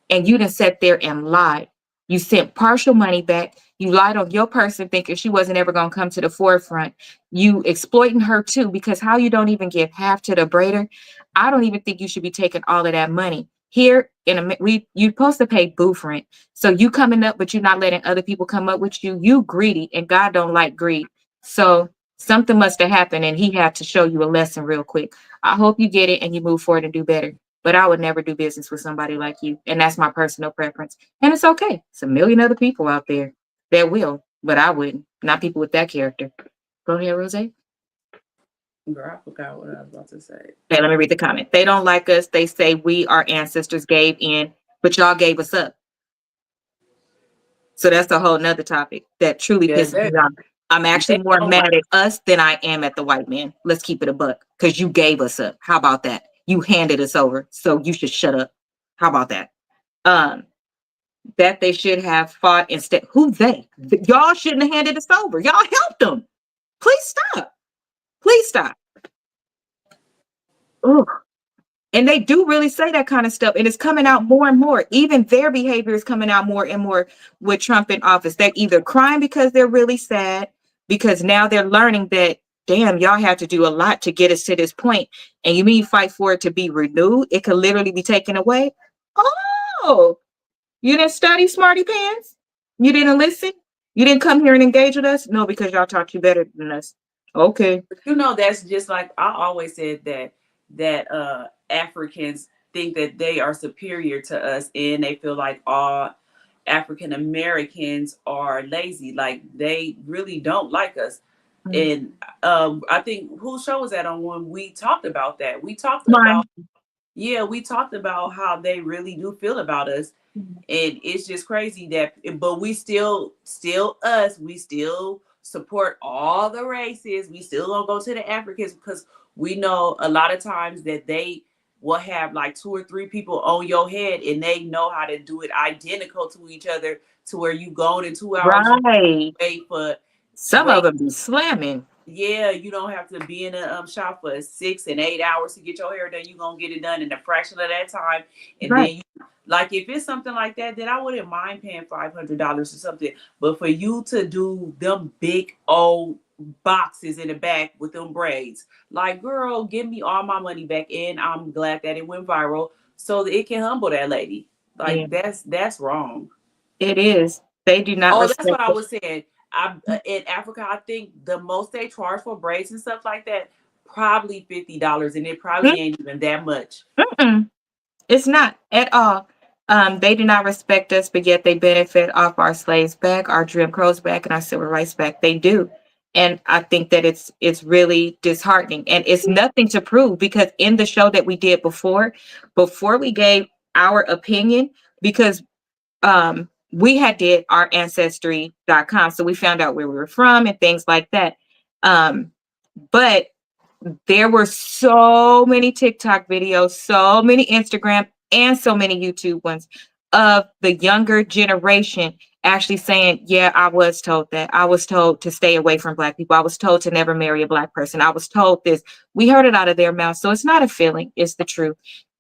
And you done sat there and lied. You sent partial money back. You lied on your person thinking she wasn't ever going to come to the forefront. You exploiting her too, because how you don't even give half to the braider. I don't even think you should be taking all of that money. Here in you're supposed to pay booth rent. So you coming up, but you're not letting other people come up with you. You greedy, and God don't like greed. So something must have happened, and he had to show you a lesson real quick. I hope you get it and you move forward and do better. But I would never do business with somebody like you. And that's my personal preference. And it's okay. It's a million other people out there that will, but I wouldn't. Not people with that character. Go ahead, Rose. Okay, girl, I forgot what I was about to say. let me read the comment. They don't like us. They say we, our ancestors, gave in, but y'all gave us up. So that's a whole nother topic that truly Yeah, pisses me off. I'm they actually more don't mad like. at us than I am at the white man. Let's keep it a buck. Because you gave us up. How about that? You handed us over. So you should shut up. How about that? Um, that they should have fought instead. Who they? Y'all shouldn't have handed us over. Y'all helped them. Please stop. Please stop. Ugh. And they do really say that kind of stuff. And it's coming out more and more. Even their behavior is coming out more and more with Trump in office. They're either crying because they're really sad, because now they're learning that, damn, y'all have to do a lot to get us to this point. And you mean fight for it to be renewed? It could literally be taken away. Oh, you didn't study, smarty pants? You didn't listen? You didn't come here and engage with us? No, because y'all taught you better than us. Okay. You know, that's just like I always said that Africans think that they are superior to us, and they feel like all African Americans are lazy. Like they really don't like us. Mm. And I think whose show was that on when we talked about that? We talked Mine. about, yeah, we talked about how they really do feel about us. And it's just crazy that, but we still us, we still support all the races. We still gonna go to the Africans because we know a lot of times that they will have like 2 or 3 people on your head, and they know how to do it identical to each other, to where you go in 2 hours, you Right. wait for Some of wait them be slamming. yeah, you don't have to be in a shop for 6 and 8 hours to get your hair done. You're gonna get it done in a fraction of that time. And Right. then you, like, if it's something like that, then I wouldn't mind paying $500 or something. But for you to do them big old boxes in the back with them braids, like, girl, give me all my money back. And I'm glad that it went viral so that it can humble that lady. Yeah, Like that's wrong. it is. They do not Oh, that's respect what I it. was saying. In Africa, I think the most they charge for braids and stuff like that, probably $50, and it probably ain't even that much. Mm-mm. It's not at all. They do not respect us, but yet they benefit off our slaves back, our Jim Crows back, and our civil rights back. They do. And I think that it's really disheartening. And it's nothing to prove because in the show that we did before we gave our opinion, because we had did our ancestry.com. So we found out where we were from and things like that. But there were so many TikTok videos, so many Instagram, and so many YouTube ones of the younger generation actually saying, yeah, I was told that. I was told to stay away from Black people. I was told to never marry a Black person. I was told this. We heard it out of their mouth. So it's not a feeling, it's the truth.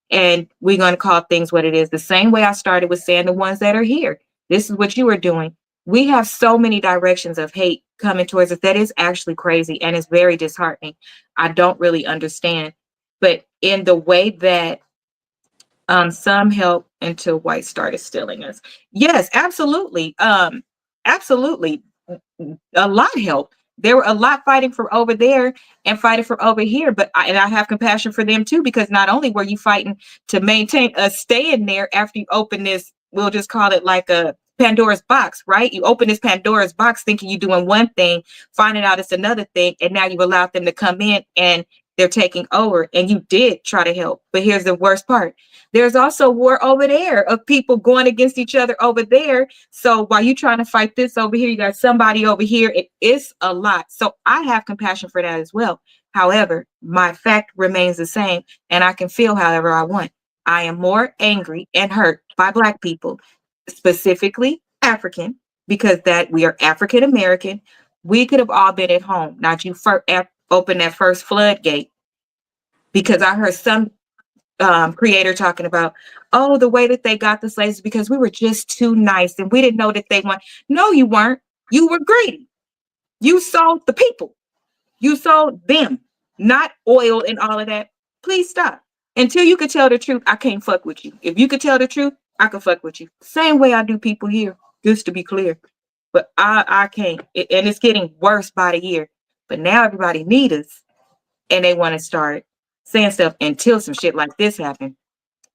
And we're going to call things what it is. The same way I started with saying the ones that are here. This is what you are doing. We have so many directions of hate coming towards us that is actually crazy and it's very disheartening. I don't really understand. But in the way that some help until white started stealing us. Yes, absolutely. Absolutely. A lot helped. There were a lot fighting from over there and fighting from over here, but I have compassion for them too, because not only were you fighting to maintain us staying there after you open this, we'll just call it like a Pandora's box, right? You open this Pandora's box thinking you're doing one thing, finding out it's another thing, and now you've allowed them to come in and they're taking over, and you did try to help. But here's the worst part. There's also war over there of people going against each other over there. So while you trying to fight this over here, you got somebody over here. It is a lot. So I have compassion for that as well. However, my fact remains the same, and I can feel however I want. I am more angry and hurt by Black people, specifically African, because that we are African American. We could have all been at home. Not you open that first floodgate, because I heard some creator talking about, oh, the way that they got the slaves is because we were just too nice and we didn't know that they want. No, you weren't. You were greedy. You sold the people. You sold them, not oil and all of that. Please stop. Until you could tell the truth, I can't fuck with you. If you could tell the truth, I could fuck with you. Same way I do people here, just to be clear. But I can't. And it's getting worse by the year. But now everybody needs us, and they want to start saying stuff until some shit like this happened.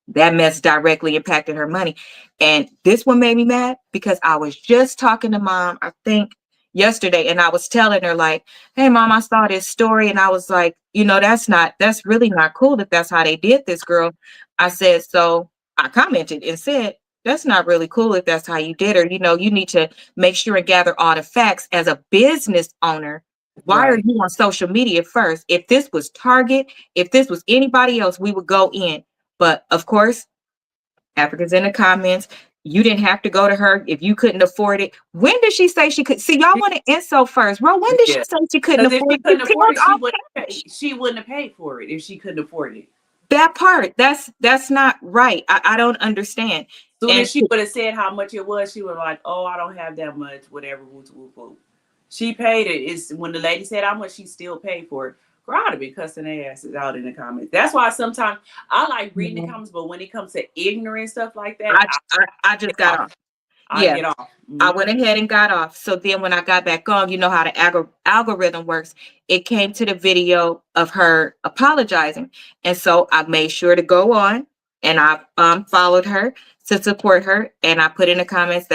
That mess directly impacted her money. And this one made me mad because I was just talking to mom, I think yesterday, and I was telling her, like, hey mom, I saw this story, and I was like, that's really not cool if that's how they did this girl. I said, so I commented and said, that's not really cool if that's how you did her. You need to make sure and gather all the facts as a business owner. Why are you on social media first? If this was Target, if this was anybody else, we would go in. But of course, Africans in the comments, you didn't have to go to her if you couldn't afford it. When did she say she could? See, y'all want to insult first, bro. When did she say she couldn't Because if afford she couldn't it? afford it, she wouldn't have paid for it if she couldn't afford it. That part, that's not right. I don't understand. Soon And as she would have said how much it was, she would have like, oh, I don't have that much, whatever. Woo, woo, woo. She paid it. It's when the lady said how much she still paid for it. Girl, I'd have been cussing their asses out in the comments. That's why sometimes I like reading the comments, but when it comes to ignorant stuff like that, I just got off. I get off. I went ahead and got off. So then when I got back on, you know how the algorithm works. It came to the video of her apologizing. And so I made sure to go on, and I followed her to support her. And I put in the comments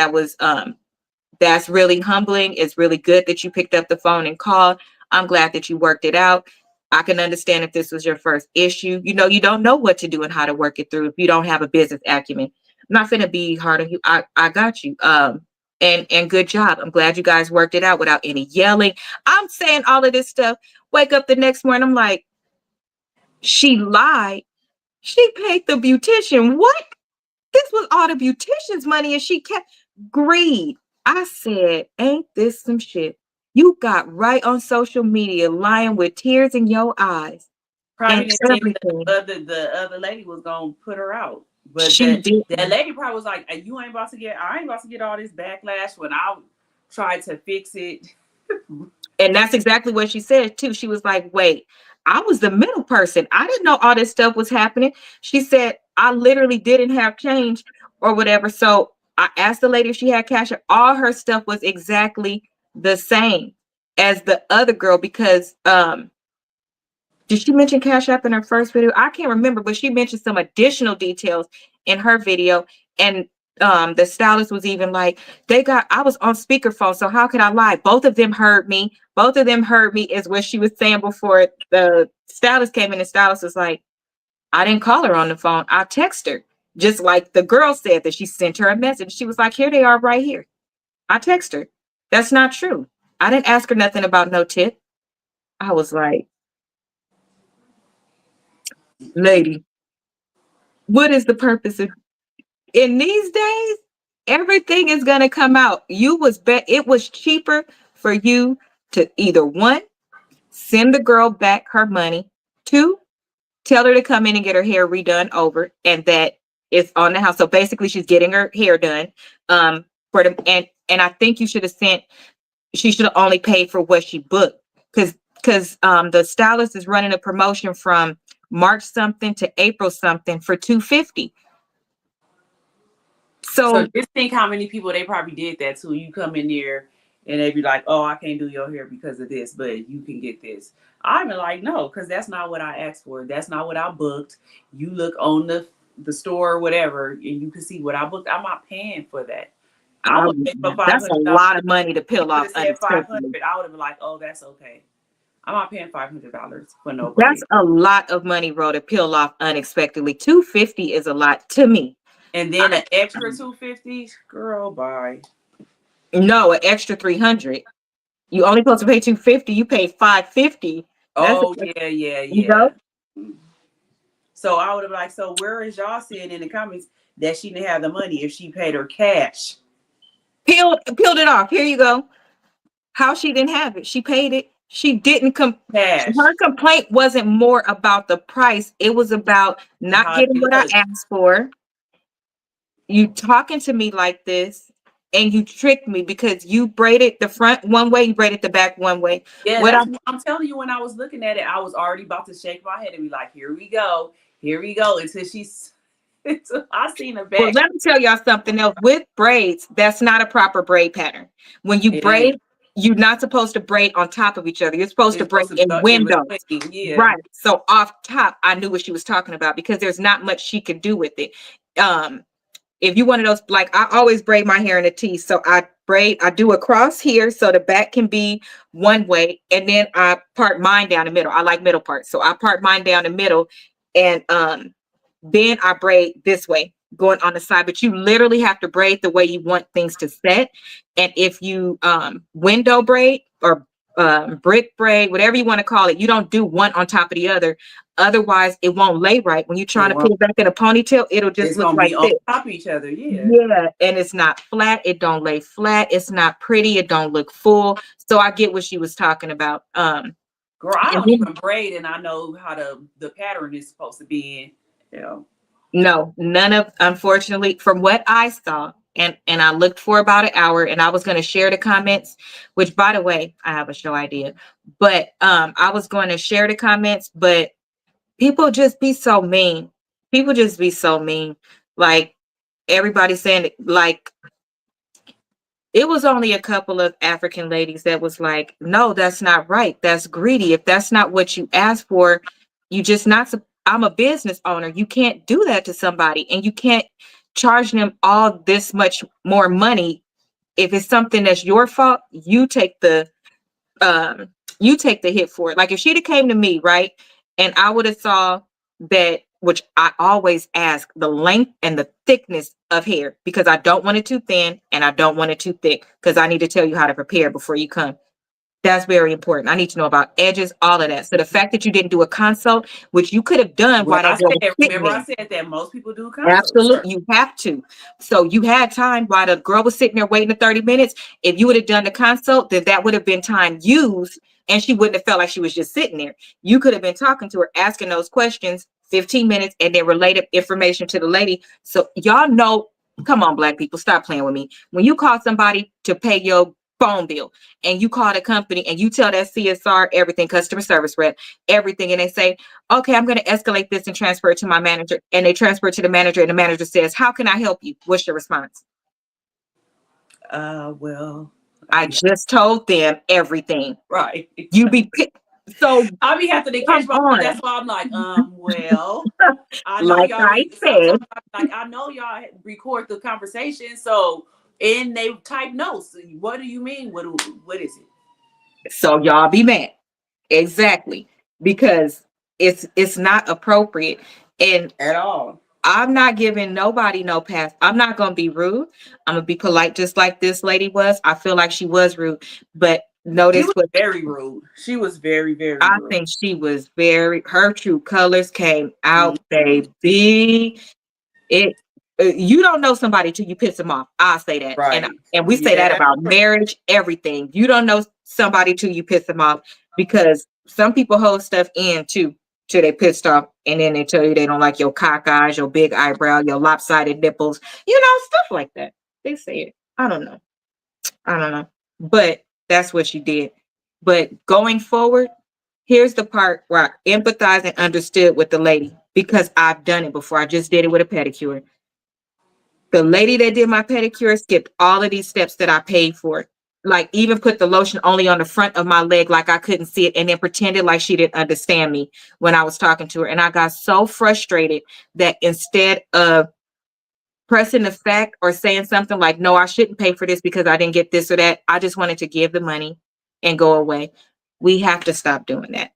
that's really humbling. It's really good that you picked up the phone and called. I'm glad that you worked it out. I can understand if this was your first issue. You don't know what to do and how to work it through if you don't have a business acumen. I'm not going to be hard on you. I got you. And good job. I'm glad you guys worked it out without any yelling. I'm saying all of this stuff. Wake up the next morning, I'm like, she lied. She paid the beautician. What? This was all the beautician's money, and she kept greed. I said, ain't this some shit? You got right on social media lying with tears in your eyes. Probably And didn't think everything. the other lady was gonna put her out. But She did. that lady probably was like, I ain't about to get all this backlash when I tried to fix it. And that's exactly what she said too. She was like, wait, I was the middle person. I didn't know all this stuff was happening. She said, I literally didn't have change or whatever. So I asked the lady if she had cash. All her stuff was exactly the same as the other girl, because did she mention Cash App in her first video? I can't remember, but she mentioned some additional details in her video. And the stylist was even like, I was on speakerphone, so how could I lie? Both of them heard me. Both of them heard me, is what she was saying before the stylist came in. The stylist was like, I didn't call her on the phone. I text her. Just like the girl said that she sent her a message. She was like, here they are right here. I text her. That's not true. I didn't ask her nothing about no tip. I was like, lady, what is the purpose of, in these days, everything is going to come out. It was cheaper for you to either, one, send the girl back her money, two, tell her to come in and get her hair redone over, and that it's on the house. So basically she's getting her hair done. And I think she should have only paid for what she booked, because the stylist is running a promotion from March something to April something for $250. So just think how many people they probably did that to. You come in there and they be like, oh, I can't do your hair because of this, but you can get this. I'm like, no, because that's not what I asked for. That's not what I booked. You look on the store or whatever, and you can see what I booked. I'm not paying for that. I would pay for $500. That's a lot of money to peel off. Said 500. I would have been like, oh, that's okay. I'm not paying $500 for no That's braid. a lot of money, Ro, to peel off unexpectedly. 250 is a lot to me. And then an extra 250, girl, bye. No, an extra 300. You only supposed to pay 250. You pay 550. That's Oh yeah, yeah, you know yeah. So I would have like, so where is y'all saying in the comments that she didn't have the money if she paid her cash? peeled it off. Here you go. How she didn't have it? She paid it. She didn't Cash. her complaint wasn't more about the price. It was about not How getting they what I look. asked for. You talking to me like this, and you tricked me because you braided the front one way, you braided the back one way. Yeah, What I that's what I'm telling you. When I was looking at it, I was already about to shake my head and be like, here we go. Here we go. Until she's until I seen her Well, back. let me tell y'all something else. With braids, that's not a proper braid pattern. When you It braid, ain't. you're not supposed to braid on top of each other. You're supposed to It's braid supposed to in go in windows. between. Yeah. Right. So off top, I knew what she was talking about because there's not much she could do with it. If you one of those, like I always braid my hair in a T. So I do a cross here so the back can be one way, and then I part mine down the middle. I like middle parts. So I part mine down the middle, and then I braid this way going on the side. But you literally have to braid the way you want things to set. And if you window braid or brick braid, whatever you want to call it, you don't do one on top of the other. Otherwise, it won't lay right. When you're trying It to put won't. it back in a ponytail, it'll just It's look gonna like be on this. top of each other. Yeah. Yeah, and it's not flat. It don't lay flat. It's not pretty. It don't look full. So I get what she was talking about. Girl, I And don't then, even braid, and I know how the pattern is supposed to be in. You know. no, none of, unfortunately, from what I saw, and I looked for about an hour, and I was going to share the comments, which, by the way, I have a show idea, but I was going to share the comments, but people just be so mean. People just be so mean. Like everybody saying, like, it was only a couple of African ladies that was like, no, that's not right. That's greedy. If that's not what you asked for, you just not. I'm a business owner. You can't do that to somebody, and you can't charge them all this much more money. If it's something that's your fault, um you take the hit for it. Like if she'd have came to me, right, and I would have saw that, which I always ask the length and the thickness of hair, because I don't want it too thin and I don't want it too thick, because I need to tell you how to prepare before you come. That's very important. I need to know about edges, all of that. So the fact that you didn't do a consult, which you could have done What while I that girl was said, sitting remember there. I said that most people do consults. Absolutely, you have to. So you had time while the girl was sitting there waiting the 30 minutes. If you would have done the consult, then that would have been time used, and she wouldn't have felt like she was just sitting there. You could have been talking to her, asking those questions, 15 minutes, and then related information to the lady. So y'all know, come on, Black people, stop playing with me. When you call somebody to pay your phone bill, and you call the company and you tell that CSR everything, customer service rep, everything, and they say, okay, I'm going to escalate this and transfer it to my manager. And they transfer it to the manager, and the manager says, how can I help you? What's your response? Well, I just told them everything. right. You be so I be having to come catch my breath. on. That's why I'm like, well, I know Like y'all I said, sometimes like I know y'all record the conversation, so and they type notes. What do you mean? What is it? so y'all be mad. Exactly. Because it's not appropriate. And At all. I'm not giving nobody no pass. I'm not going to be rude. I'm going to be polite, just like this lady was. I feel like she was rude, but She notice was what very rude. She was very, very I rude. think she was very, her true colors came out, Mhm. baby. It, you don't know somebody till you piss them off. I say that. Right. And we say Yeah, that that's about true. marriage, everything. You don't know somebody till you piss them off, because some people hold stuff in too till they pissed off, and then they tell you they don't like your cock eyes, your big eyebrow, your lopsided nipples, stuff like that. They say it. I don't know. I don't know. But that's what she did. But going forward, here's the part where I empathize and understood with the lady, because I've done it before. I just did it with a pedicure. The lady that did my pedicure skipped all of these steps that I paid for. Like even put the lotion only on the front of my leg like I couldn't see it, and then pretended like she didn't understand me when I was talking to her. And I got so frustrated that instead of pressing the fact or saying something like, no, I shouldn't pay for this because I didn't get this or that, I just wanted to give the money and go away. We have to stop doing that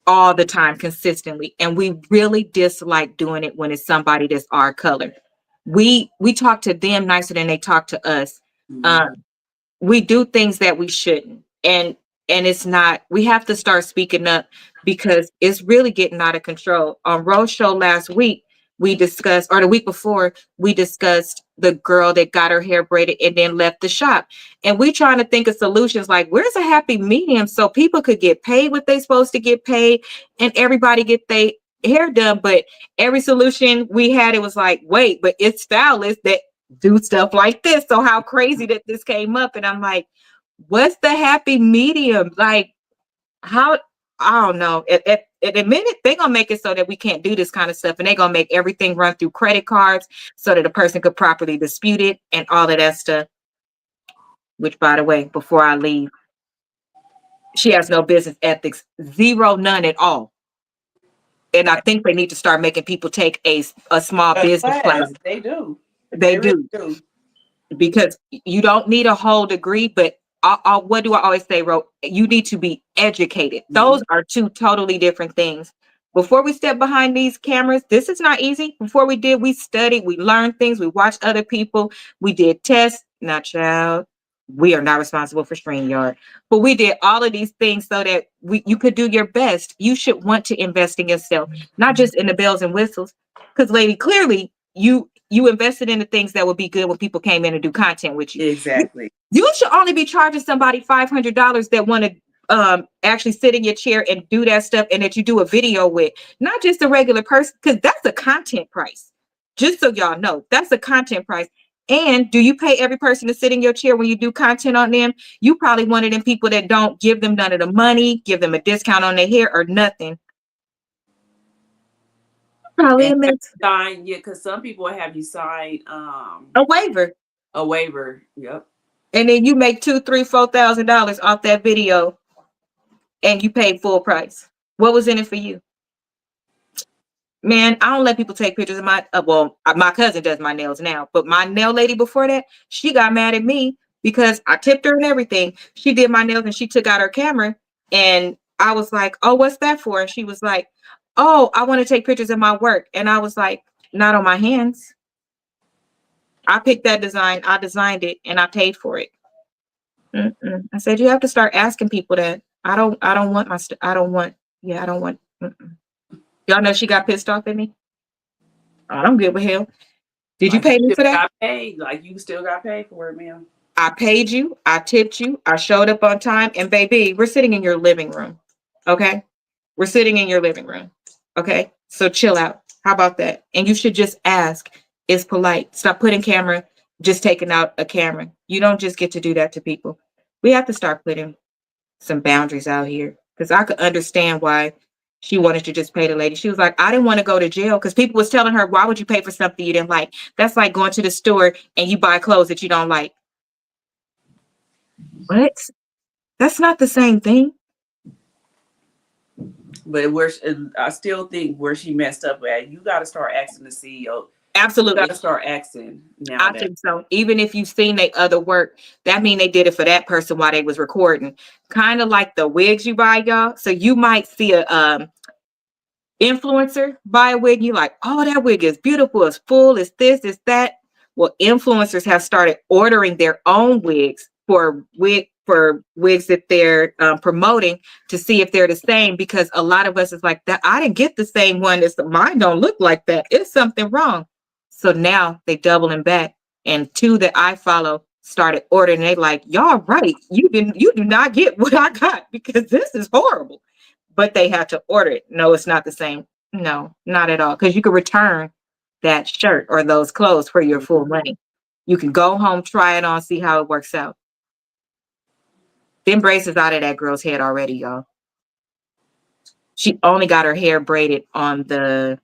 all the time consistently. And we really dislike doing it when it's somebody that's our color. We talk to them nicer than they talk to us. Mhm. We do things that we shouldn't. And it's not, we have to start speaking up because it's really getting out of control. On Rose show last week, we discussed, or the week before, we discussed the girl that got her hair braided and then left the shop. And we trying to think of solutions like, where's a happy medium so people could get paid what they supposed to get paid and everybody get their hair done. But every solution we had, it was like, wait, but it's stylists that do stuff like this. So how crazy that this came up. And I'm like, what's the happy medium? Like, how, I don't know. At the minute, they're gonna make it so that we can't do this kind of stuff, and they're gonna make everything run through credit cards so that a person could properly dispute it and all of that stuff. Which, by the way, before I leave, she has no business ethics, zero, none at all. And I think they need to start making people take a small business class. Class, they do. They They really do. do. Because you don't need a whole degree, but what do I always say, Ro? You need to be educated. Those are two totally different things. Before we step behind these cameras, this is not easy. Before we studied, we learned things, we watched other people, we did tests. Not child. We are not responsible for StreamYard, but we did all of these things so that you could do your best. You should want to invest in yourself, not just in the bells and whistles. Because, lady, clearly you invested in the things that would be good when people came in and do content with you. Exactly. You should only be charging somebody $500 that want to actually sit in your chair and do that stuff, and that you do a video with, not just a regular person, because that's a content price. Just so y'all know, that's a content price. And do you pay every person to sit in your chair when you do content on them? You probably one of them people that don't give them none of the money, give them a discount on their hair or nothing. Probably a And mix. sign, yeah, because some people have you sign A waiver. a waiver. Yep. And then you make $2, $3, $4,000 off that video, and you paid full price. What was in it for you? Man, I don't let people take pictures of my, my cousin does my nails now, but my nail lady before that, she got mad at me because I tipped her and everything. She did my nails and she took out her camera, and I was like, oh, what's that for? And she was like, oh, I want to take pictures of my work. And I was like, not on my hands. I picked that design, I designed it, and I paid for it. I said, you have to start asking people that. I don't want my, I don't want, yeah, I don't want. Y'all know she got pissed off at me. I don't give a hell. Did you Like pay me you for still that? got paid. Like you still got paid for it, ma'am. I paid you. I tipped you. I showed up on time. And baby, we're sitting in your living room. Okay. We're sitting in your living room. Okay. So chill out. How about that? And you should just ask. It's polite. Stop putting camera, just taking out a camera. You don't just get to do that to people. We have to start putting some boundaries out here, because I could understand why she wanted to just pay the lady. She was like, I didn't want to go to jail, because people was telling her, why would you pay for something you didn't like? That's like going to the store and you buy clothes that you don't like. What? That's not the same thing. But I still think where she messed up at, you got to start asking the CEO. You got Absolutely. to start asking I now. That think so. Even if you've seen their other work, that mean they did it for that person while they was recording. Kind of like the wigs you buy, y'all. So you might see a influencer buy a wig, and you're like, oh, that wig is beautiful, it's full, it's this, it's that. Well, influencers have started ordering their own wigs for wigs that they're promoting, to see if they're the same, because a lot of us is like, that I didn't get the same one. It's mine don't look like that. It's something wrong. So now they doubling back, and two that I follow started ordering. They like, y'all right, you do not get what I got, because this is horrible. But they had to order it. No, it's not the same. No, not at all. Because you can return that shirt or those clothes for your full money. You can go home, try it on, see how it works out. Them braids is out of that girl's head already, y'all. She only got her hair braided on the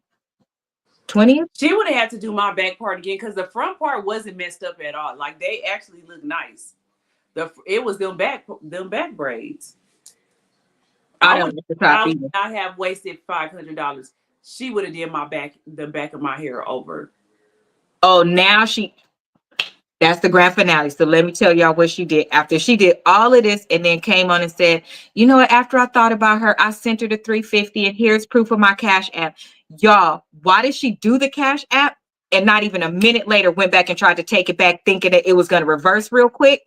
20th. she would have had to do my back part again, because the front part wasn't messed up at all. Like they actually look nice. It was them back braids. I I don't would get the top I either. would not have wasted $500. She would have did the back of my hair over. Oh, now she That's the grand finale. So let me tell y'all what she did. After she did all of this and then came on and said, you know what, after I thought about her, I sent her the 350 and here's proof of my Cash App. Y'all, why did she do the Cash App and not even a minute later went back and tried to take it back thinking that it was going to reverse real quick?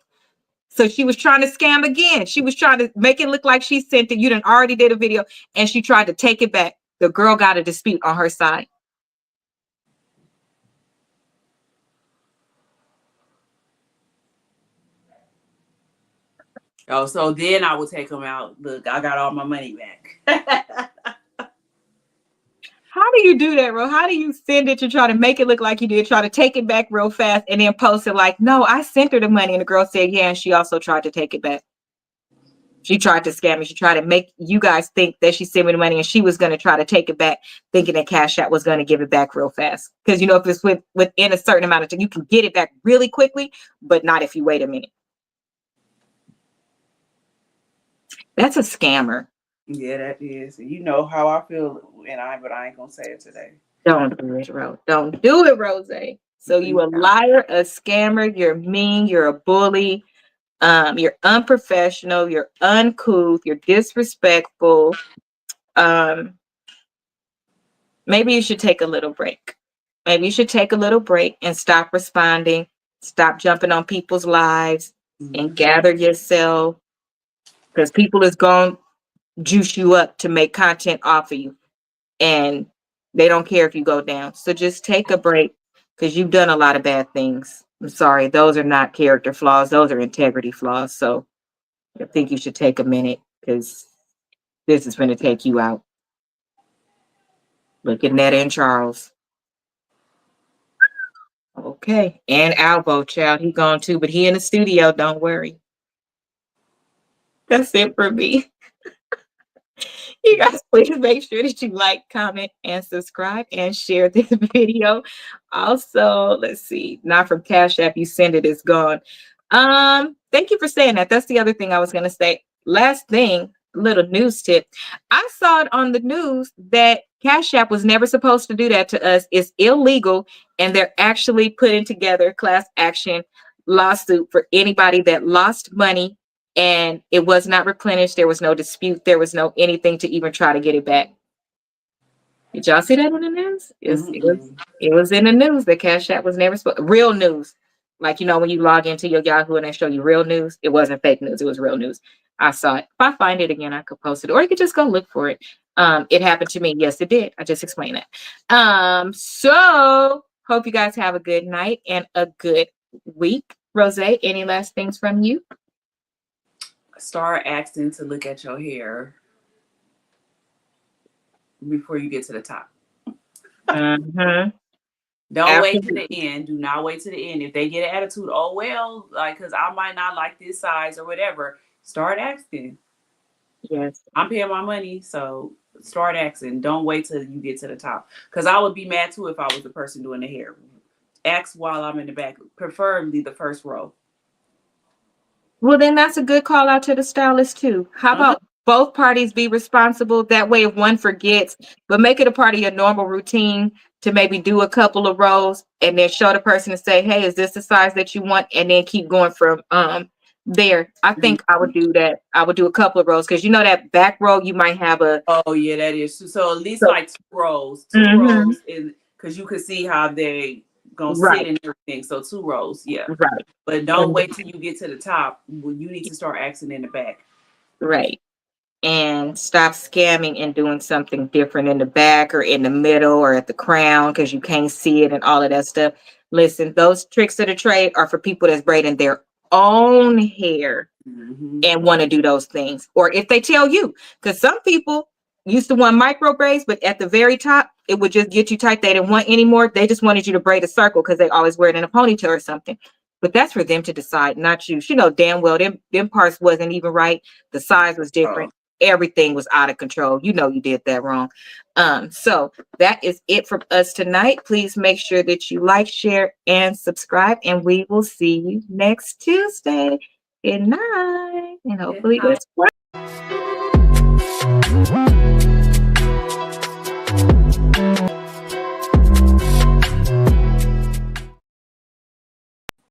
So she was trying to scam again. She was trying to make it look like she sent it. You done already did a video and she tried to take it back. The girl got a dispute on her side. Oh, so then I would take them out. Look, I got all my money back. How do you do that, bro? How do you send it to try to make it look like you did, try to take it back real fast and then post it like, no, I sent her the money. And the girl said, yeah, and she also tried to take it back. She tried to scam me. She tried to make you guys think that she sent me the money and she was going to try to take it back, thinking that Cash App was going to give it back real fast. Because, you know, if it's within a certain amount of time, you can get it back really quickly, but not if you wait a minute. That's a scammer. Yeah, that is. You know how I feel, but I ain't gonna say it today. Don't do it, Rose. Don't do it, Rose. So you a liar, a scammer, you're mean, you're a bully, you're unprofessional, you're uncouth, you're disrespectful. Maybe you should take a little break. Maybe you should take a little break and stop responding, stop jumping on people's lives, and gather yourself, because people is going to juice you up to make content off of you. And they don't care if you go down. So just take a break, because you've done a lot of bad things. I'm sorry. Those are not character flaws. Those are integrity flaws. So I think you should take a minute, because this is going to take you out. Look at Netta and Charles. Okay. And Albo, child. He gone too, but he in the studio. Don't worry. That's it for me. You guys, please make sure that you like, comment, and subscribe and share this video. Also, let's see, not from Cash App, you send it, it's gone. Thank you for saying that. That's the other thing I was gonna say. Last thing, little news tip. I saw it on the news that Cash App was never supposed to do that to us. It's illegal, and they're actually putting together a class action lawsuit for anybody that lost money and it was not replenished. There was no dispute. There was no anything to even try to get it back. Did y'all see that in the news? It was in the news that Cash App was never supposed. Real news. Like, you know, when you log into your Yahoo and they show you real news, it wasn't fake news. It was real news. I saw it. If I find it again, I could post it, or you could just go look for it. It happened to me. Yes, it did. I just explained that. So hope you guys have a good night and a good week. Rose, any last things from you? Start asking to look at your hair before you get to the top. Don't wait to the end. Do not wait to the end. If they get an attitude, oh well, like, because I might not like this size or whatever, start asking. Yes. I'm paying my money, so start asking. Don't wait till you get to the top. Because I would be mad too if I was the person doing the hair. Ask while I'm in the back, preferably the first row. Well, then that's a good call out to the stylist too. How about both parties be responsible? That way, if one forgets, but make it a part of your normal routine to maybe do a couple of rows and then show the person and say, hey, is this the size that you want? And then keep going from there. I think I would do that. I would do a couple of rows, because you know that back row you might have a. Oh yeah, that is. So at least like two rows, because you can see how they gonna sit and everything. So 2 rows, yeah. Right. But don't wait till you get to the top. You need to start asking in the back. Right. And stop scamming and doing something different in the back or in the middle or at the crown, because you can't see it and all of that stuff. Listen, those tricks of the trade are for people that's braiding their own hair and want to do those things. Or if they tell you, because some people used to want micro braids, but at the very top, it would just get you tight. They didn't want anymore. They just wanted you to braid a circle because they always wear it in a ponytail or something. But that's for them to decide, not you. You know damn well them parts wasn't even right. The size was different. Everything was out of control. You know you did that wrong. So that is it from us tonight. Please make sure that you like, share, and subscribe, and we will see you next Tuesday. Good night, and hopefully this works.